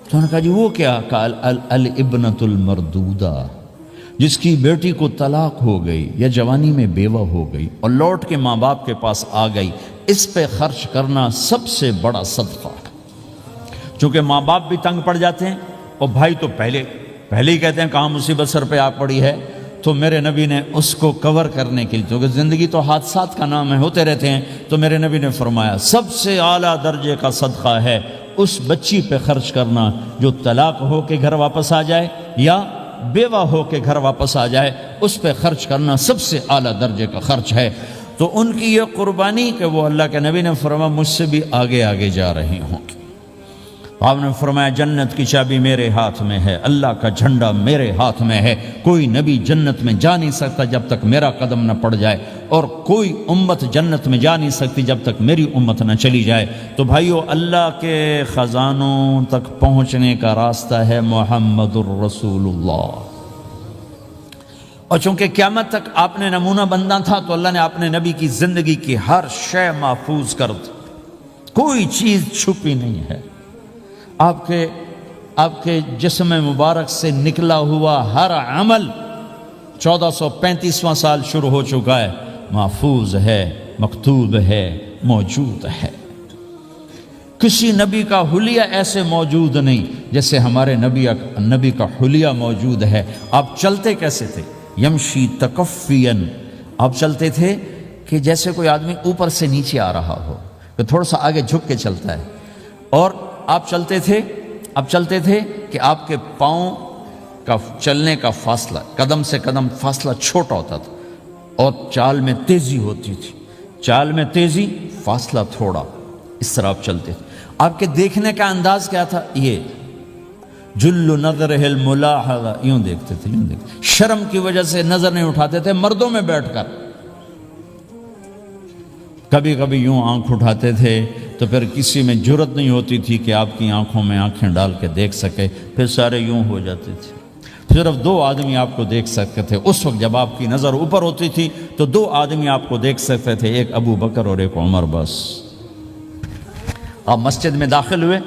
تو انہوں نے کہا جی وہ کیا؟ کہا الابنۃ المردودہ، جس کی بیٹی کو طلاق ہو گئی یا جوانی میں بیوہ ہو گئی اور لوٹ کے ماں باپ کے پاس آ گئی، اس پہ خرچ کرنا سب سے بڑا صدقہ ہے۔ چونکہ ماں باپ بھی تنگ پڑ جاتے ہیں اور بھائی تو پہلے ہی کہتے ہیں کہاں مصیبت سر پہ آ پڑی ہے، تو میرے نبی نے اس کو کور کرنے کے لیے، کیونکہ زندگی تو حادثات کا نام ہے، ہوتے رہتے ہیں، تو میرے نبی نے فرمایا سب سے اعلیٰ درجے کا صدقہ ہے اس بچی پہ خرچ کرنا جو طلاق ہو کے گھر واپس آ جائے یا بیوہ ہو کے گھر واپس آ جائے، اس پہ خرچ کرنا سب سے اعلیٰ درجے کا خرچ ہے۔ تو ان کی یہ قربانی کہ وہ اللہ کے نبی نے فرمایا مجھ سے بھی آگے جا رہی ہوں۔ آپ نے فرمایا جنت کی چابی میرے ہاتھ میں ہے، اللہ کا جھنڈا میرے ہاتھ میں ہے، کوئی نبی جنت میں جا نہیں سکتا جب تک میرا قدم نہ پڑ جائے، اور کوئی امت جنت میں جا نہیں سکتی جب تک میری امت نہ چلی جائے۔ تو بھائیو اللہ کے خزانوں تک پہنچنے کا راستہ ہے محمد الرسول اللہ، اور چونکہ قیامت تک آپ نے نمونہ بننا تھا تو اللہ نے اپنے نبی کی زندگی کی ہر شے محفوظ کر دی، کوئی چیز چھپی نہیں ہے۔ آپ کے جسم مبارک سے نکلا ہوا ہر عمل 1435واں سال شروع ہو چکا ہے، محفوظ ہے، مکتوب ہے، موجود ہے۔ کسی نبی کا حلیہ ایسے موجود نہیں جیسے ہمارے نبی کا حلیہ موجود ہے۔ آپ چلتے کیسے تھے؟ یمشی تکفین، آپ چلتے تھے کہ جیسے کوئی آدمی اوپر سے نیچے آ رہا ہو، کہ تھوڑا سا آگے جھک کے چلتا ہے۔ اور آپ چلتے تھے کہ آپ کے پاؤں کا چلنے کا فاصلہ، قدم سے قدم فاصلہ چھوٹا ہوتا تھا، اور چال میں تیزی ہوتی تھی، چال میں تیزی، فاصلہ تھوڑا، اس طرح آپ چلتے تھے۔ آپ کے دیکھنے کا انداز کیا تھا؟ یہ جل نظرہ الملاحظہ، یوں دیکھتے تھے، یوں دیکھتے، شرم کی وجہ سے نظر نہیں اٹھاتے تھے مردوں میں بیٹھ کر، کبھی کبھی یوں آنکھ اٹھاتے تھے تو پھر کسی میں جرت نہیں ہوتی تھی کہ آپ کی آنکھوں میں آنکھیں ڈال کے دیکھ سکے، پھر سارے یوں ہو جاتے تھے۔ صرف 2 آدمی آپ کو دیکھ سکتے تھے اس وقت، جب آپ کی نظر اوپر ہوتی تھی تو 2 آدمی آپ کو دیکھ سکتے تھے، ایک ابو بکر اور ایک عمر، بس۔ آپ مسجد میں داخل ہوئے،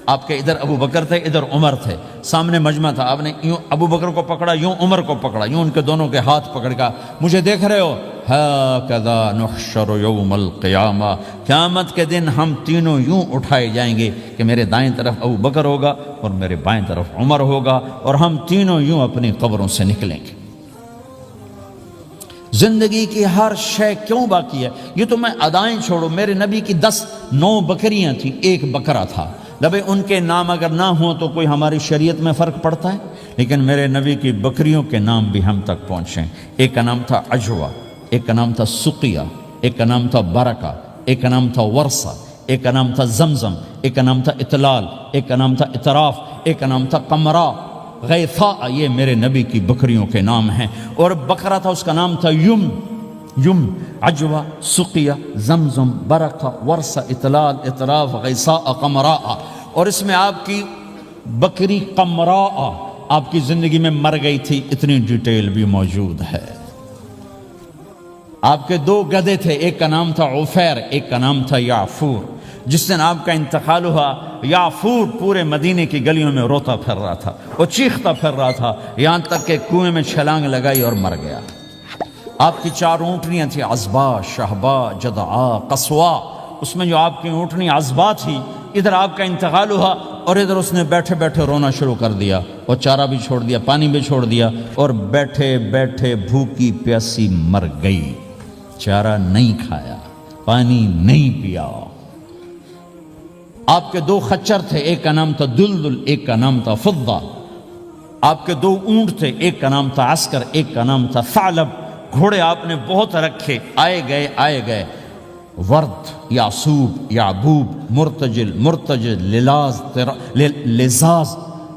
آپ کے ادھر ابو بکر تھے، ادھر عمر تھے، سامنے مجمع تھا، آپ نے یوں ابو بکر کو پکڑا، یوں عمر کو پکڑا، یوں ان کے دونوں کے ہاتھ پکڑ کا، مجھے دیکھ رہے ہو؟ ہَكَذَا نُحْشَرُ يَوْمَ الْقِيَامَةِ، قیامت کے دن ہم تینوں یوں اٹھائے جائیں گے کہ میرے دائیں طرف ابو بکر ہوگا اور میرے بائیں طرف عمر ہوگا، اور ہم تینوں یوں اپنی قبروں سے نکلیں گے۔ زندگی کی ہر شے کیوں باقی ہے؟ یہ تو میں ادائیں چھوڑو، میرے نبی کی 9 بکریاں تھیں، 1 بکرا تھا، لبے ان کے نام اگر نہ ہوں تو کوئی ہماری شریعت میں فرق پڑتا ہے؟ لیکن میرے نبی کی بکریوں کے نام بھی ہم تک پہنچیں۔ ایک کا نام تھا عجوہ، ایک کا نام تھا سقیہ، ایک کا نام تھا برکہ، ایک کا نام تھا ورثہ، ایک کا نام تھا زمزم، ایک کا نام تھا اطلال، ایک کا نام تھا اطراف، ایک کا نام تھا قمرا، غیثاء، یہ میرے نبی کی بکریوں کے نام ہیں۔ اور بکرا تھا، اس کا نام تھا یم، عجوہ، سقیہ، زمزم، برکہ، ورثہ، اطلال، اطراف، غیثاء، قمراء۔ اور اس میں آپ کی بکری قمراء آپ کی زندگی میں مر گئی تھی، اتنی ڈیٹیل بھی موجود ہے۔ آپ کے 2 گدھے تھے، ایک کا نام تھا عفیر، ایک کا نام تھا یعفور۔ جس دن آپ کا انتقال ہوا، یعفور پورے مدینے کی گلیوں میں روتا پھر رہا تھا، وہ چیختا پھر رہا تھا، یہاں تک کہ کنویں میں چھلانگ لگائی اور مر گیا۔ آپ کی 4 اونٹنیاں تھیں، عزبا، شہبا، جدعا، قصوا۔ اس میں جو آپ کی اونٹنی عزبا تھی، ادھر آپ کا انتقال ہوا اور ادھر اس نے بیٹھے بیٹھے رونا شروع کر دیا، اور چارہ بھی چھوڑ دیا، پانی بھی چھوڑ دیا، اور بیٹھے بیٹھے بھوکی پیاسی مر گئی۔ چارہ نہیں کھایا، پانی نہیں پیا۔ آپ کے 2 خچر تھے، ایک کا نام تھا دلدل، ایک کا نام تھا فضہ۔ آپ کے 2 اونٹ تھے، ایک کا نام تھا عسکر، ایک کا نام تھا ثعلب۔ گھوڑے آپ نے بہت رکھے، آئے گئے، ورد، یعصوب، یعبوب، مرتجل،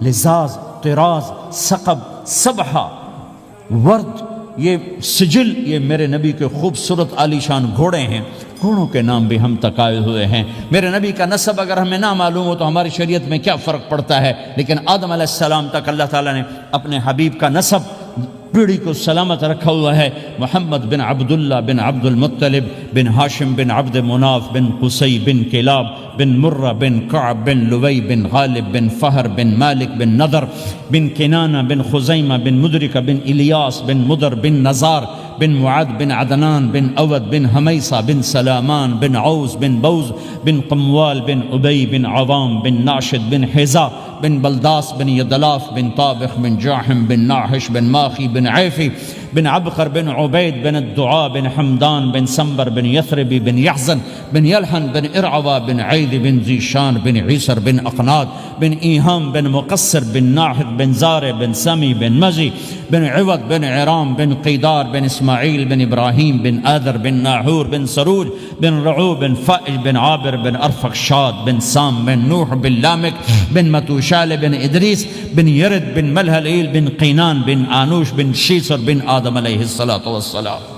لزاز، طراز، ثقب، سبحہ، ورد، یہ سجل، یہ میرے نبی کے خوبصورت عالی شان گھوڑے ہیں۔ گھوڑوں کے نام بھی ہم تک آئے ہوئے ہیں۔ میرے نبی کا نسب اگر ہمیں نہ معلوم ہو تو ہماری شریعت میں کیا فرق پڑتا ہے؟ لیکن آدم علیہ السلام تک اللہ تعالیٰ نے اپنے حبیب کا نسب پیڑھی کو سلامت رکھا ہوا ہے۔ محمد بن عبداللہ بن عبد المطلب بن ہاشم بن عبد مناف بن قصی بن کلاب بن مرہ بن کعب بن لوی بن غالب بن فہر بن مالک بن نضر بن کنانہ بن خزیمہ بن مدرکہ بن الیاس بن مدر بن نزار بن معد بن عدنان بن اود بن حمیصہ بن سلامان بن عوز بن بوز بن قموال بن عبی بن عوام بن ناشد بن حزا بن بلداس بن یدلاف بن طابخ بن جاحم بن ناحش بن ماخی بن عیفی بن عبقر بن عبید بن الدعاء بن حمدان بن سنبر بن یثربی بن یحزن بن یلحن بن ارعوا بن عید بن زیشان بن عیسر بن اقناد بن ایہام بن مقصر بن ناحد بن زار بن سمی بن مزی بن عوض بن عرام بن قیدار بن اسماعیل بن ابراہیم بن آذر بن ناحور بن سروج بن رعو بن فائج بن عابر بن ارفخشاد بن سام بن نوح بن لامک بن متوشال بن ادریس بن یرد بن ملہلیل بن قینان بن آنوش بن شیسر بن آدم علیہ السلام۔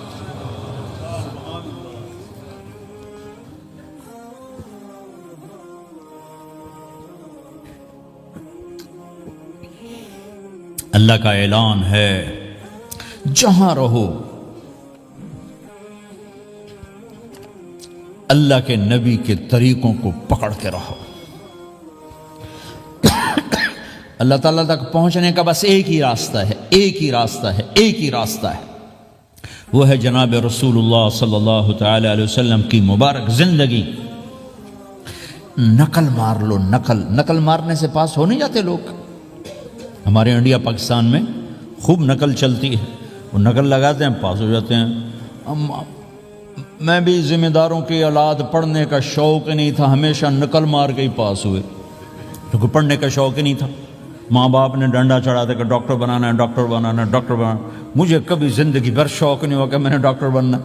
اللہ کا اعلان ہے، جہاں رہو اللہ کے نبی کے طریقوں کو پکڑ کے رہو۔ اللہ تعالیٰ تک پہنچنے کا بس ایک ہی راستہ ہے، ایک ہی راستہ ہے، ایک ہی راستہ ہے، وہ ہے جناب رسول اللہ صلی اللہ تعالی علیہ وسلم کی مبارک زندگی۔ نقل مار لو، نقل مارنے سے پاس ہو نہیں جاتے لوگ۔ ہمارے انڈیا پاکستان میں خوب نقل چلتی ہے، وہ نقل لگاتے ہیں پاس ہو جاتے ہیں۔ میں بھی ذمہ داروں کی اولاد، پڑھنے کا شوق نہیں تھا، ہمیشہ نقل مار کے ہی پاس ہوئے، کیونکہ پڑھنے کا شوق ہی نہیں تھا۔ ماں باپ نے ڈنڈا چڑھا تھا کہ ڈاکٹر بنانا ہے، ڈاکٹر بنانا ہے، ڈاکٹر بنانا۔ مجھے کبھی زندگی بھر شوق نہیں ہوا کہ میں نے ڈاکٹر بننا۔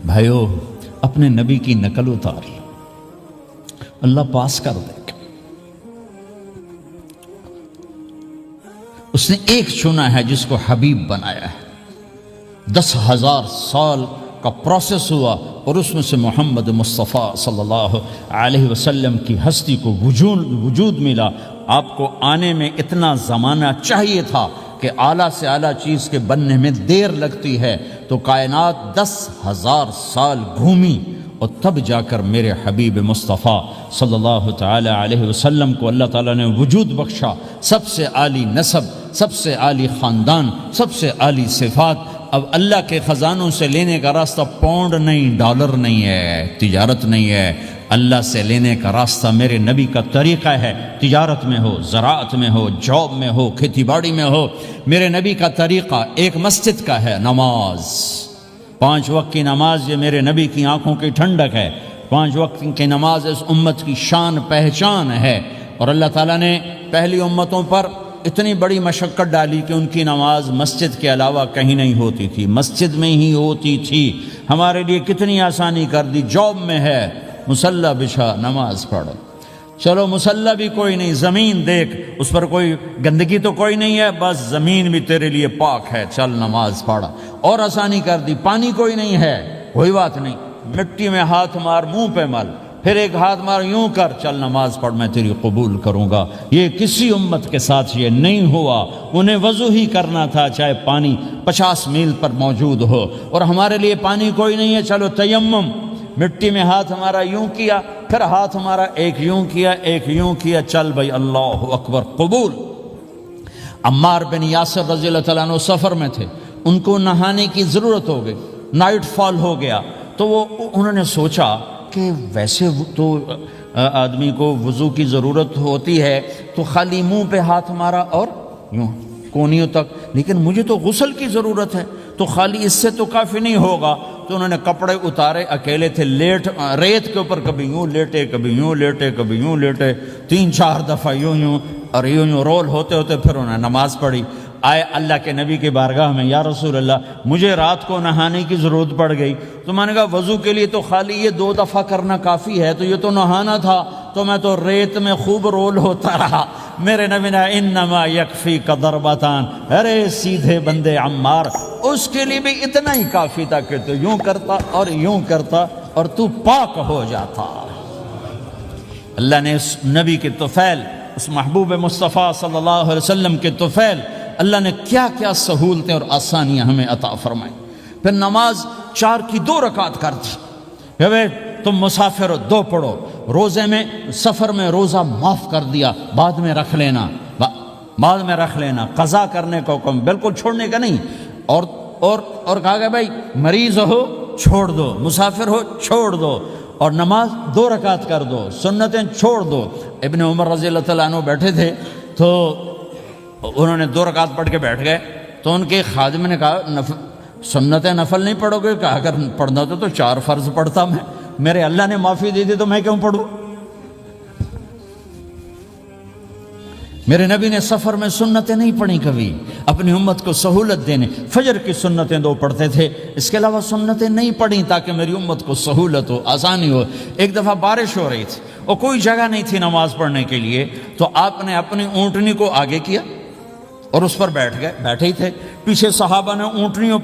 بھائیو، اپنے نبی کی نقل اتار لو، اللہ پاس کر دے گا۔ اس نے ایک چنا ہے جس کو حبیب بنایا ہے، 10,000 سال کا پروسیس ہوا اور اس میں سے محمد مصطفیٰ صلی اللہ علیہ وسلم کی ہستی کو وجود ملا۔ آپ کو آنے میں اتنا زمانہ چاہیے تھا کہ اعلیٰ سے اعلیٰ چیز کے بننے میں دیر لگتی ہے، تو کائنات 10,000 سال گھومی اور تب جا کر میرے حبیب مصطفیٰ صلی اللہ تعالی علیہ وسلم کو اللہ تعالیٰ نے وجود بخشا۔ سب سے عالی نسب، سب سے عالی خاندان، سب سے عالی صفات۔ اب اللہ کے خزانوں سے لینے کا راستہ پاؤنڈ نہیں، ڈالر نہیں ہے، تجارت نہیں ہے۔ اللہ سے لینے کا راستہ میرے نبی کا طریقہ ہے، تجارت میں ہو، زراعت میں ہو، جاب میں ہو، کھیتی باڑی میں ہو۔ میرے نبی کا طریقہ ایک مسجد کا ہے، نماز، 5 وقت کی نماز، یہ میرے نبی کی آنکھوں کی ٹھنڈک ہے۔ 5 وقت کی نماز اس امت کی شان پہچان ہے، اور اللہ تعالیٰ نے پہلی امتوں پر اتنی بڑی مشقت ڈالی کہ ان کی نماز مسجد کے علاوہ کہیں نہیں ہوتی تھی، مسجد میں ہی ہوتی تھی۔ ہمارے لیے کتنی آسانی کر دی، جاب میں ہے، مصلی بچھا، نماز پڑھو۔ چلو مصلی بھی کوئی نہیں، زمین دیکھ، اس پر کوئی گندگی تو کوئی نہیں ہے، بس زمین بھی تیرے لیے پاک ہے، چل نماز پڑھا۔ اور آسانی کر دی، پانی کوئی نہیں ہے، کوئی بات نہیں، مٹی میں ہاتھ مار، منہ پہ مل، پھر ایک ہاتھ مار، یوں کر، چل نماز پڑھ، میں تیری قبول کروں گا۔ یہ کسی امت کے ساتھ یہ نہیں ہوا، انہیں وضو ہی کرنا تھا چاہے پانی 50 میل پر موجود ہو، اور ہمارے لیے پانی کوئی نہیں ہے، چلو تیمم، مٹی میں ہاتھ ہمارا یوں کیا، پھر ہاتھ ہمارا ایک یوں کیا، ایک یوں کیا، چل بھائی اللہ اکبر، قبول۔ عمار بن یاسر رضی اللہ تعالیٰ عنہ سفر میں تھے، ان کو نہانے کی ضرورت ہو گئی، نائٹ فال ہو گیا، تو انہوں نے سوچا کہ ویسے تو آدمی کو وضو کی ضرورت ہوتی ہے تو خالی منہ پہ ہاتھ مارا اور یوں کونیوں تک، لیکن مجھے تو غسل کی ضرورت ہے، تو خالی اس سے تو کافی نہیں ہوگا۔ تو انہوں نے کپڑے اتارے، اکیلے تھے، ریت کے اوپر کبھی یوں لیٹے، کبھی یوں لیٹے، کبھی یوں لیٹے، 3-4 دفعہ یوں اور یوں رول ہوتے ہوتے پھر انہوں نے نماز پڑھی۔ آئے اللہ کے نبی کی بارگاہ میں، یا رسول اللہ مجھے رات کو نہانے کی ضرورت پڑ گئی، تو میں نے کہا وضو کے لیے تو خالی یہ 2 دفعہ کرنا کافی ہے، تو یہ تو نہانا تھا، تو میں تو ریت میں خوب رول ہوتا رہا۔ میرے نبی نے انما یکفیک ضربتان، ارے سیدھے بندے عمار، اس کے لیے بھی اتنا ہی کافی تھا کہ تو یوں کرتا اور یوں کرتا اور تو پاک ہو جاتا۔ اللہ نے اس نبی کے طفیل، اس محبوب مصطفیٰ صلی اللہ علیہ وسلم کے طفیل، اللہ نے کیا کیا سہولتیں اور آسانیاں ہمیں عطا فرمائیں۔ پھر نماز 4 کی 2 رکعت کر دی، کہ تم مسافر ہو 2 پڑھو، روزے میں سفر میں روزہ معاف کر دیا، بعد میں رکھ لینا، بعد میں رکھ لینا، قضا کرنے کا حکم، بالکل چھوڑنے کا نہیں۔ اور کہا کہ بھائی مریض ہو چھوڑ دو، مسافر ہو چھوڑ دو، اور نماز 2 رکعت کر دو، سنتیں چھوڑ دو۔ ابن عمر رضی اللہ تعالیٰ عنہ بیٹھے تھے، تو انہوں نے 2 رکعت پڑھ کے بیٹھ گئے، تو ان کے خادم نے کہا سنتیں نفل نہیں پڑھو گے؟ کہا اگر پڑھنا تو 4 فرض پڑھتا میں، میرے اللہ نے معافی دی تھی تو میں کیوں پڑھوں؟ میرے نبی نے سفر میں سنتیں نہیں پڑھی کبھی، اپنی امت کو سہولت دینے، فجر کی سنتیں 2 پڑھتے تھے، اس کے علاوہ سنتیں نہیں پڑھی تاکہ میری امت کو سہولت ہو، آسانی ہو۔ ایک دفعہ بارش ہو رہی تھی اور کوئی جگہ نہیں تھی نماز پڑھنے کے لیے، تو آپ نے اپنی اونٹنی کو آگے کیا اور اس پر بیٹھ گئے، بیٹھے ہی تھے، پیچھے صحابہ نے اونٹنیوں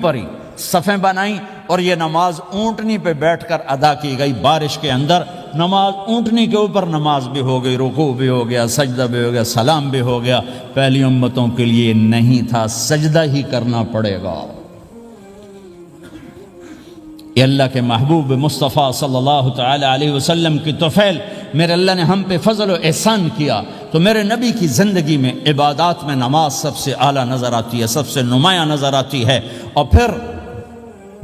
پر ہی صفیں بنائیں، اور یہ نماز اونٹنی پہ بیٹھ کر ادا کی گئی۔ بارش کے اندر نماز اونٹنی کے اوپر نماز بھی ہو گئی، رکوع بھی ہو گیا، سجدہ بھی ہو گیا، سلام بھی ہو گیا۔ پہلی امتوں کے لیے نہیں تھا، سجدہ ہی کرنا پڑے گا۔ یہ اللہ کے محبوب مصطفیٰ صلی اللہ تعالی علیہ وسلم کی طفیل میرے اللہ نے ہم پہ فضل و احسان کیا، تو میرے نبی کی زندگی میں عبادات میں نماز سب سے اعلیٰ نظر آتی ہے، سب سے نمایاں نظر آتی ہے، اور پھر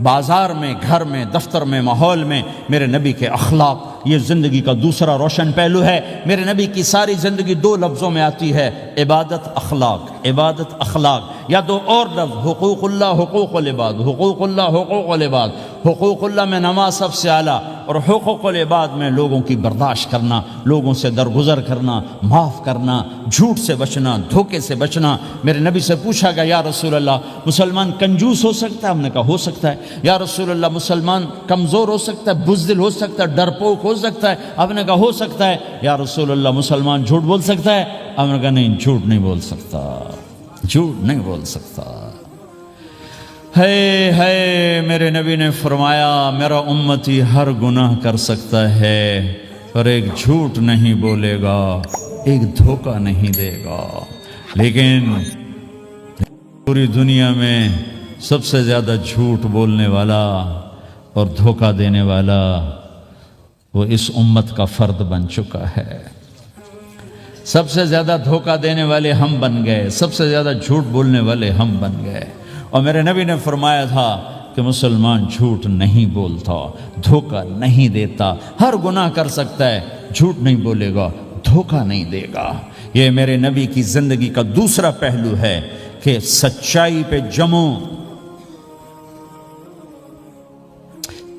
بازار میں، گھر میں، دفتر میں، ماحول میں میرے نبی کے اخلاق، یہ زندگی کا دوسرا روشن پہلو ہے۔ میرے نبی کی ساری زندگی دو لفظوں میں آتی ہے، عبادت اخلاق، عبادت اخلاق، یا دو اور لفظ، حقوق اللہ حقوق العباد، حقوق اللہ حقوق العباد۔ حقوق اللہ میں نماز سب سے اعلیٰ، اور حقوق العباد میں لوگوں کی برداشت کرنا، لوگوں سے درگزر کرنا، معاف کرنا، جھوٹ سے بچنا، دھوکے سے بچنا۔ میرے نبی سے پوچھا گیا یا رسول اللہ مسلمان کنجوس ہو سکتا ہے؟ ہم نے کہا ہو سکتا ہے۔ یا رسول اللہ مسلمان کمزور ہو سکتا ہے، بزدل ہو سکتا ہے، ڈرپوک ہو سکتا ہے؟ آپ نے کہا ہو سکتا ہے۔ یا رسول اللہ مسلمان جھوٹ بول سکتا ہے؟ آپ نے کہا نہیں، جھوٹ نہیں بول سکتا، جھوٹ نہیں بول سکتا۔ ہے میرے نبی نے فرمایا میرا امتی ہر گناہ کر سکتا ہے پر ایک جھوٹ نہیں بولے گا، ایک دھوکہ نہیں دے گا، لیکن پوری دنیا میں سب سے زیادہ جھوٹ بولنے والا اور دھوکہ دینے والا وہ اس امت کا فرد بن چکا ہے۔ سب سے زیادہ دھوکہ دینے والے ہم بن گئے، سب سے زیادہ جھوٹ بولنے والے ہم بن گئے۔ اور میرے نبی نے فرمایا تھا کہ مسلمان جھوٹ نہیں بولتا، دھوکہ نہیں دیتا، ہر گناہ کر سکتا ہے، جھوٹ نہیں بولے گا، دھوکہ نہیں دے گا۔ یہ میرے نبی کی زندگی کا دوسرا پہلو ہے کہ سچائی پہ جمو۔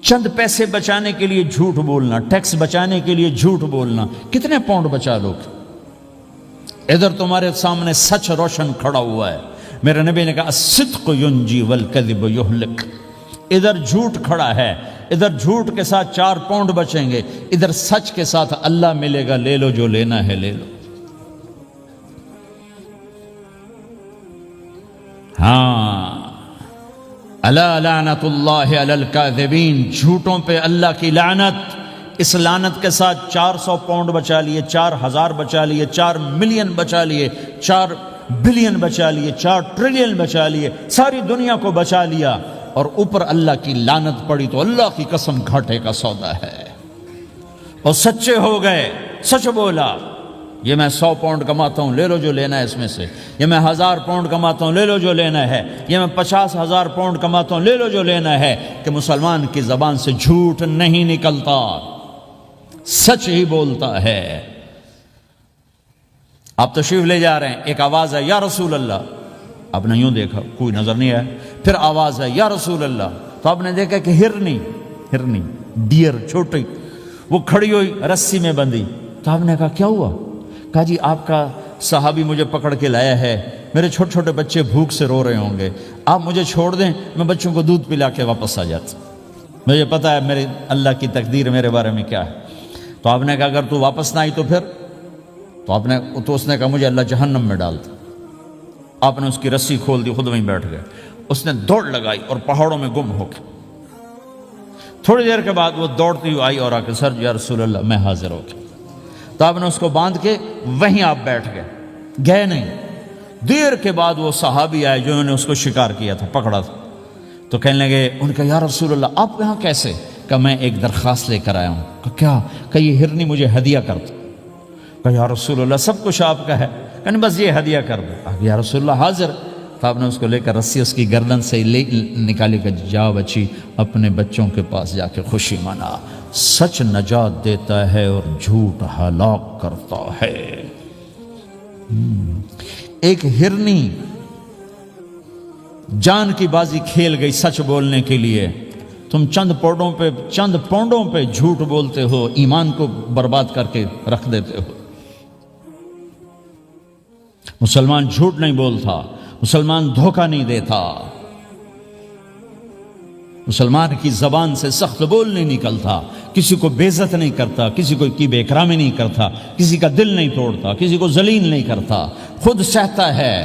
چند پیسے بچانے کے لیے جھوٹ بولنا، ٹیکس بچانے کے لیے جھوٹ بولنا، کتنے پاؤنڈ بچا لوگ؟ ادھر تمہارے سامنے سچ روشن کھڑا ہوا ہے۔ میرے نبی نے کہا الصدق ینجی والکذب یہلک۔ ادھر جھوٹ کھڑا ہے، ادھر جھوٹ کے ساتھ 4 پاؤنڈ بچیں گے، ادھر سچ کے ساتھ اللہ ملے گا، لے لو جو لینا ہے لے لو۔ ہاں، الا لعنت اللہ علی الکاذبین، جھوٹوں پہ اللہ کی لعنت۔ اس لعنت کے ساتھ 400 پاؤنڈ بچا لیے، 4000 بچا لیے، 4 ملین بچا لیے، 4 بلین بچا لیے، 4 ٹریلین بچا لیے، ساری دنیا کو بچا لیا، اور اوپر اللہ کی لعنت پڑی تو اللہ کی قسم گھاٹے کا سودا ہے۔ اور سچے ہو گئے، سچ بولا، یہ میں 100 پاؤنڈ کماتا ہوں، لے لو جو لینا ہے اس میں سے، یہ میں 1000 پاؤنڈ کماتا ہوں، لے لو جو لینا ہے، یہ میں 50,000 پاؤنڈ کماتا ہوں، لے لو جو لینا ہے، کہ مسلمان کی زبان سے جھوٹ نہیں نکلتا، سچ ہی بولتا ہے۔ آپ تشریف لے جا رہے ہیں، ایک آواز ہے یا رسول اللہ، آپ نے یوں دیکھا کوئی نظر نہیں آیا، پھر آواز ہے یا رسول اللہ، تو آپ نے دیکھا کہ ہرنی ڈیئر چھوٹی وہ کھڑی ہوئی رسی میں بندھی، تو آپ نے کہا کیا ہوا؟ کہا جی آپ کا صحابی مجھے پکڑ کے لایا ہے، میرے چھوٹے چھوٹے بچے بھوک سے رو رہے ہوں گے، آپ مجھے چھوڑ دیں، میں بچوں کو دودھ پلا کے واپس آ جاتا، مجھے پتا ہے میرے اللہ کی تقدیر میرے بارے میں کیا ہے۔ تو آپ نے کہا اگر تو واپس نہ آئی تو پھر؟ تو اس نے کہا مجھے اللہ جہنم میں ڈال دے۔ آپ نے اس کی رسی کھول دی، خود وہیں بیٹھ گئے، اس نے دوڑ لگائی اور پہاڑوں میں گم ہو گئے۔ تھوڑی دیر کے بعد وہ دوڑتی ہوئی آئی اور آ کے سر یا رسول اللہ میں حاضر ہو گیا۔ تو آپ نے اس کو باندھ کے وہیں آپ بیٹھ گئے نہیں۔ دیر کے بعد وہ صحابی آئے جنہوں نے اس کو شکار کیا تھا، پکڑا تھا، تو کہنے لگے، ان کا یا رسول اللہ آپ یہاں کیسے؟ کہ میں ایک درخواست لے کر آیا ہوں۔ کہ کیا؟ کہ یہ ہرنی مجھے ہدیہ کر دو۔ کہ یا رسول اللہ سب کچھ آپ کا ہے، کہ بس یہ ہدیہ کر دو۔ یا رسول اللہ حاضر۔ تو آپ نے اس کو لے کر رسی اس کی گردن سے نکالی کہ جا بچی اپنے بچوں کے پاس جا کے خوشی منا۔ سچ نجات دیتا ہے اور جھوٹ ہلاک کرتا ہے۔ ایک ہرنی جان کی بازی کھیل گئی سچ بولنے کے لیے، تم چند پونڈوں پہ جھوٹ بولتے ہو، ایمان کو برباد کر کے رکھ دیتے ہو۔ مسلمان جھوٹ نہیں بولتا، مسلمان دھوکہ نہیں دیتا، مسلمان کی زبان سے سخت بول نہیں نکلتا، کسی کو بے عزت نہیں کرتا، کسی کو کی بے اکرامی نہیں کرتا، کسی کا دل نہیں توڑتا، کسی کو ذلیل نہیں کرتا، خود سہتا ہے،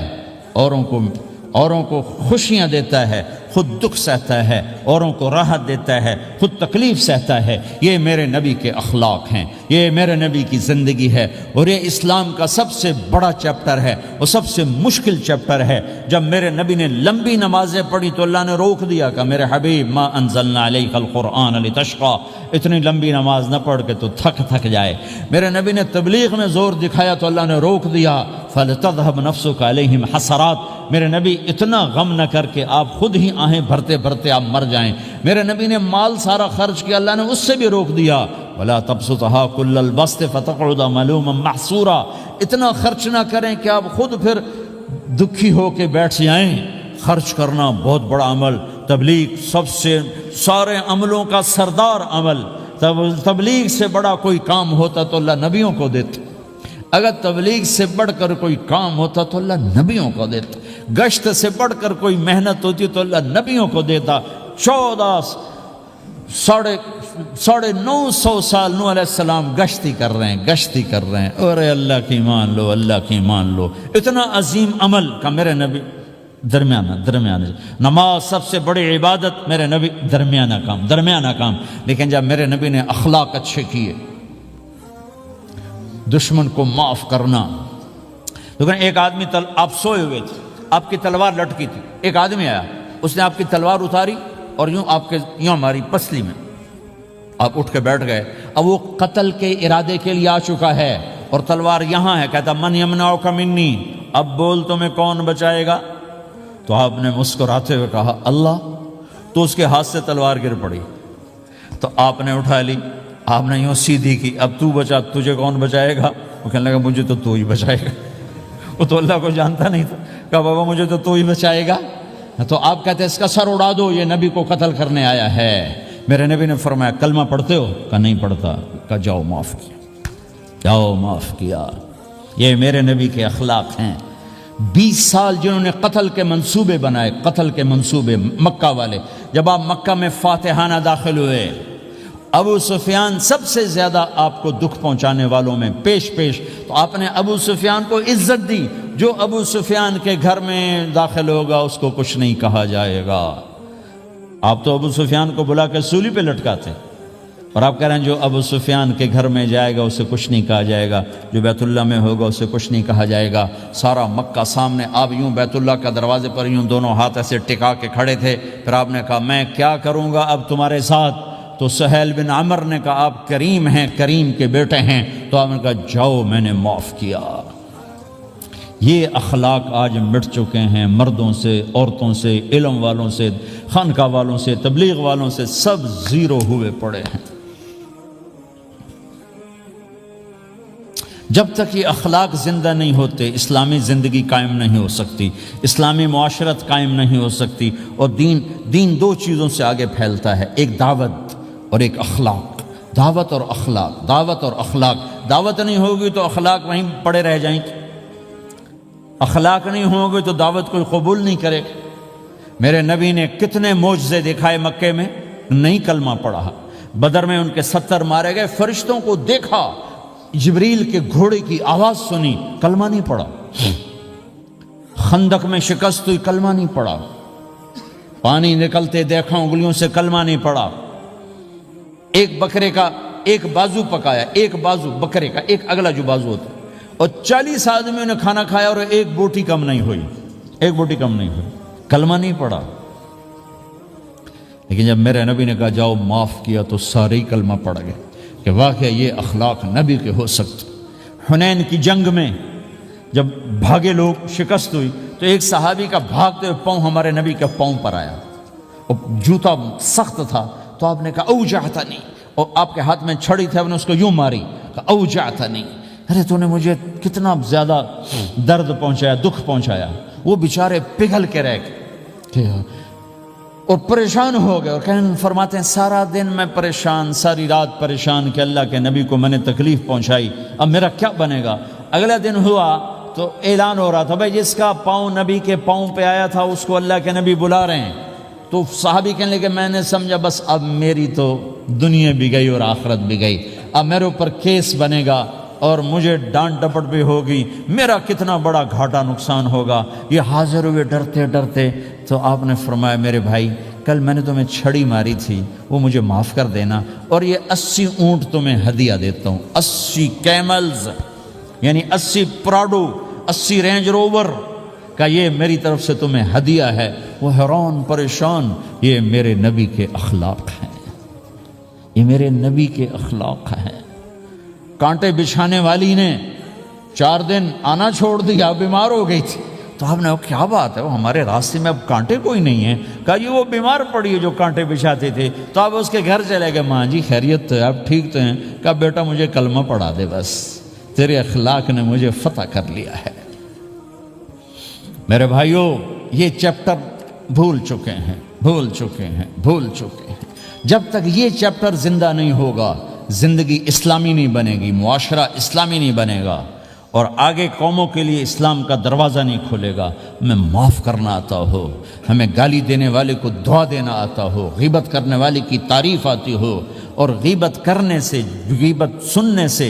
اوروں کو خوشیاں دیتا ہے، خود دکھ سہتا ہے، اوروں کو راحت دیتا ہے، خود تکلیف سہتا ہے۔ یہ میرے نبی کے اخلاق ہیں، یہ میرے نبی کی زندگی ہے، اور یہ اسلام کا سب سے بڑا چیپٹر ہے اور سب سے مشکل چیپٹر ہے۔ جب میرے نبی نے لمبی نمازیں پڑھی تو اللہ نے روک دیا کہ میرے حبیب ما انزلنا علیک القرآن لتشقی، اتنی لمبی نماز نہ پڑھ کے تو تھک جائے۔ میرے نبی نے تبلیغ میں زور دکھایا تو اللہ نے روک دیا، فلتذهب نفسک علیہم حسرات، میرے نبی اتنا غم نہ کر کے آپ خود ہی آہیں بھرتے بھرتے آپ مر جائیں۔ میرے نبی نے مال سارا خرچ کیا، اللہ نے اس سے بھی روک دیا، ولا تبسطها كل البسط فتقعد ملوما محسورا، اتنا خرچ نہ کریں کہ آپ خود پھر دکھی ہو کے بیٹھ جائیں۔ خرچ کرنا بہت بڑا عمل، تبلیغ سب سے سارے عملوں کا سردار عمل، تبلیغ سے بڑا کوئی کام ہوتا تو اللہ نبیوں کو دیتا، اگر تبلیغ سے بڑھ کر کوئی کام ہوتا تو اللہ نبیوں کو دیتا، گشت سے بڑھ کر کوئی محنت ہوتی تو اللہ نبیوں کو دیتا۔ 950 سال نوح علیہ السلام گشتی کر رہے ہیں، اور اللہ کی مان لو، اللہ کی مان لو، اتنا عظیم عمل کا میرے نبی درمیانہ نماز سب سے بڑی عبادت، میرے نبی درمیانہ کام، لیکن جب میرے نبی نے اخلاق اچھے کیے، دشمن کو معاف کرنا۔ لیکن ایک آدمی آپ سوئے ہوئے تھے، آپ کی تلوار لٹکی تھی، ایک آدمی آیا، اس نے آپ کی تلوار اتاری اور یوں ماری پسلی میں، آپ اٹھ کے بیٹھ گئے۔ اب وہ قتل کے ارادے کے لیے آ چکا ہے اور تلوار یہاں ہے، کہتا من یمنعک منی، اب بول تمہیں کون بچائے گا؟ تو آپ نے مسکراتے ہوئے کہا اللہ، تو اس کے ہاتھ سے تلوار گر پڑی، تو آپ نے اٹھا لی، آپ نے یوں سیدھی کی، اب تو بچا، تجھے کون بچائے گا؟ وہ کہنے لگا مجھے تو ہی بچائے گا، وہ تو اللہ کو جانتا نہیں تھا، کہا بابا مجھے تو ہی بچائے گا۔ تو آپ کہتے ہیں اس کا سر اڑا دو، یہ نبی کو قتل کرنے آیا ہے۔ میرے نبی نے فرمایا کلمہ پڑھتے ہو؟ کہا نہیں پڑھتا۔ کہا جاؤ معاف کیا۔ یہ میرے نبی کے اخلاق ہیں۔ 20 سال جنہوں نے قتل کے منصوبے بنائے، مکہ والے، جب آپ مکہ میں فاتحانہ داخل ہوئے، ابو سفیان سب سے زیادہ آپ کو دکھ پہنچانے والوں میں پیش تو آپ نے ابو سفیان کو عزت دی۔ جو ابو سفیان کے گھر میں داخل ہوگا اس کو کچھ نہیں کہا جائے گا۔ آپ تو ابو سفیان کو بلا کے سولی پہ لٹکاتے، اور آپ کہہ رہے ہیں جو ابو سفیان کے گھر میں جائے گا اسے کچھ نہیں کہا جائے گا، جو بیت اللہ میں ہوگا اسے کچھ نہیں کہا جائے گا۔ سارا مکہ سامنے، آپ یوں بیت اللہ کا دروازے پر یوں دونوں ہاتھ ایسے ٹکا کے کھڑے تھے۔ پھر آپ نے کہا میں کیا کروں گا اب تمہارے ساتھ؟ تو سہیل بن عمر نے کہا آپ کریم ہیں، کریم کے بیٹے ہیں، تو آپ نے کہا جاؤ میں نے معاف کیا۔ یہ اخلاق آج مٹ چکے ہیں، مردوں سے، عورتوں سے، علم والوں سے، خانقاہ والوں سے، تبلیغ والوں سے، سب زیرو ہوئے پڑے ہیں۔ جب تک یہ اخلاق زندہ نہیں ہوتے اسلامی زندگی قائم نہیں ہو سکتی، اسلامی معاشرت قائم نہیں ہو سکتی، اور دین دو چیزوں سے آگے پھیلتا ہے، ایک دعوت اور ایک اخلاق۔ دعوت اور اخلاق، دعوت نہیں ہوگی تو اخلاق وہیں پڑے رہ جائیں گے، اخلاق نہیں ہوں گے تو دعوت کوئی قبول نہیں کرے۔ میرے نبی نے کتنے معجزے دکھائے مکے میں، نہیں کلمہ پڑھا۔ بدر میں ان کے 70 مارے گئے، فرشتوں کو دیکھا، جبریل کے گھوڑے کی آواز سنی، کلمہ نہیں پڑھا۔ خندق میں شکست ہوئی، کلمہ نہیں پڑھا۔ پانی نکلتے دیکھا انگلیوں سے، کلمہ نہیں پڑھا۔ ایک بکرے کا ایک بازو پکایا، ایک بازو بکرے کا، ایک اگلا جو بازو ہوتا، اور 40 آدمیوں نے کھانا کھایا اور ایک بوٹی کم نہیں ہوئی، کلمہ نہیں پڑھا۔ لیکن جب میرے نبی نے کہا جاؤ معاف کیا تو سارے ہی کلمہ پڑھ گئے کہ واقعہ یہ اخلاق نبی کے ہو سکتے۔ حنین کی جنگ میں جب بھاگے لوگ، شکست ہوئی، تو ایک صحابی کا بھاگتے ہوئے پاؤں ہمارے نبی کے پاؤں پر آیا، اور جوتا سخت تھا، تو آپ نے کہا اوجعتنی، اور آپ کے ہاتھ میں چھڑی تھی، آپ نے اس کو یوں ماری، کہا اوجعتنی، ارے تو نے مجھے کتنا زیادہ درد پہنچایا، دکھ پہنچایا۔ وہ بیچارے پگھل کے رہ گئے اور پریشان ہو گئے، اور فرماتے ہیں سارا دن میں پریشان، ساری رات پریشان کہ اللہ کے نبی کو میں نے تکلیف پہنچائی، اب میرا کیا بنے گا؟ اگلا دن ہوا تو اعلان ہو رہا تھا بھائی جس کا پاؤں نبی کے پاؤں پہ آیا تھا اس کو اللہ کے نبی بلا رہے ہیں۔ تو صحابی کہنے لگے میں نے سمجھا بس اب میری تو دنیا بھی گئی اور آخرت بھی گئی، اب میرے اوپر کیس بنے گا، اور مجھے ڈانٹ ڈپٹ بھی ہوگی، میرا کتنا بڑا گھاٹا نقصان ہوگا۔ یہ حاضر ہوئے ڈرتے ڈرتے، تو آپ نے فرمایا میرے بھائی کل میں نے تمہیں چھڑی ماری تھی، وہ مجھے معاف کر دینا، اور یہ 80 اونٹ تمہیں ہدیہ دیتا ہوں، 80 کیملز یعنی 80 پراڈو، 80 رینج روور کا یہ میری طرف سے تمہیں ہدیہ ہے۔ وہ حیران پریشان، یہ میرے نبی کے اخلاق ہیں، یہ میرے نبی کے اخلاق ہیں۔ کانٹے بچھانے والی نے 4 دن آنا چھوڑ دیا، بیمار ہو گئی تھی، تو آپ نے کہا کیا بات ہے، وہ ہمارے راستے میں اب کانٹے کوئی نہیں ہیں؟ کہا یہ وہ بیمار پڑی ہے جو کانٹے بچھاتے تھے۔ تو آپ اس کے گھر چلے گئے، ماں جی خیریت تو ہے، آپ ٹھیک تو ہیں؟ کہا بیٹا مجھے کلمہ پڑھا دے، بس تیرے اخلاق نے مجھے فتح کر لیا ہے۔ میرے بھائیوں یہ چیپٹر بھول چکے ہیں، بھول چکے ہیں، بھول چکے ہیں۔ جب تک یہ چیپٹر زندہ نہیں ہوگا زندگی اسلامی نہیں بنے گی، معاشرہ اسلامی نہیں بنے گا، اور آگے قوموں کے لیے اسلام کا دروازہ نہیں کھلے گا۔ ہمیں معاف کرنا آتا ہو، ہمیں گالی دینے والے کو دعا دینا آتا ہو، غیبت کرنے والے کی تعریف آتی ہو، اور غیبت کرنے سے، غیبت سننے سے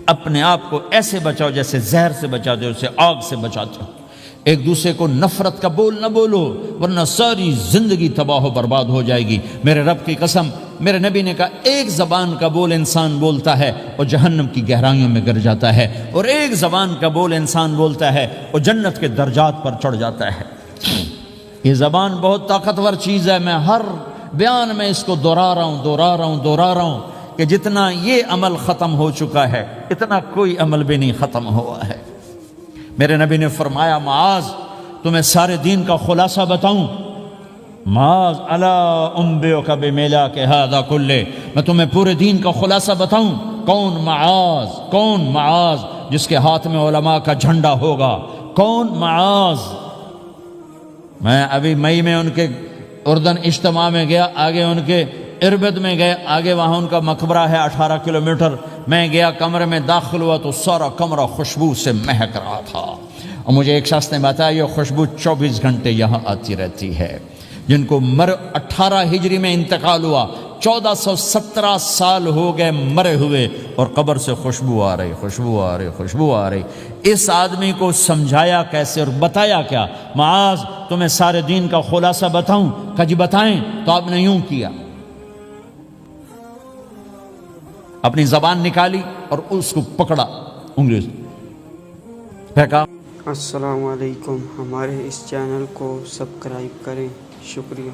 اپنے آپ کو ایسے بچاؤ جیسے زہر سے بچاتے ہو، اسے آگ سے بچاتے ہو۔ ایک دوسرے کو نفرت کا بول نہ بولو، ورنہ ساری زندگی تباہ و برباد ہو جائے گی۔ میرے رب کی قسم، میرے نبی نے کہا ایک زبان کا بول انسان بولتا ہے اور جہنم کی گہرائیوں میں گر جاتا ہے، اور ایک زبان کا بول انسان بولتا ہے اور جنت کے درجات پر چڑھ جاتا ہے۔ یہ زبان بہت طاقتور چیز ہے، میں ہر بیان میں اس کو دہرا رہا ہوں کہ جتنا یہ عمل ختم ہو چکا ہے اتنا کوئی عمل بھی نہیں ختم ہوا ہے۔ میرے نبی نے فرمایا معاذ تمہیں سارے دین کا خلاصہ بتاؤں؟ معاذ الا انبئک بملاک ھذا کلہ، میں تمہیں پورے دین کا خلاصہ بتاؤں؟ کون معاذ؟ کون معاذ جس کے ہاتھ میں علماء کا جھنڈا ہوگا؟ کون معاذ؟ میں ابھی مئی میں ان کے اردن اجتماع میں گیا، آگے ان کے اربد میں گئے، آگے وہاں ان کا مقبرہ ہے 18 کلومیٹر۔ میں گیا، کمرے میں داخل ہوا تو سارا کمرہ خوشبو سے مہک رہا تھا، اور مجھے ایک شخص نے بتایا یہ خوشبو 24 گھنٹے یہاں آتی رہتی ہے۔ جن کو 18 ہجری میں انتقال ہوا، 1417 سال ہو گئے مرے ہوئے، اور قبر سے خوشبو آ رہی، خوشبو آ رہی، خوشبو آ رہی۔ اس آدمی کو سمجھایا کیسے اور بتایا کیا؟ معاذ تمہیں سارے دین کا خلاصہ بتاؤں؟ کہا جی بتائیں۔ تو آپ نے یوں کیا، اپنی زبان نکالی اور اس کو پکڑا انگلی سے پھینکا۔ السلام علیکم، ہمارے اس چینل کو سبسکرائب کریں، شکریہ۔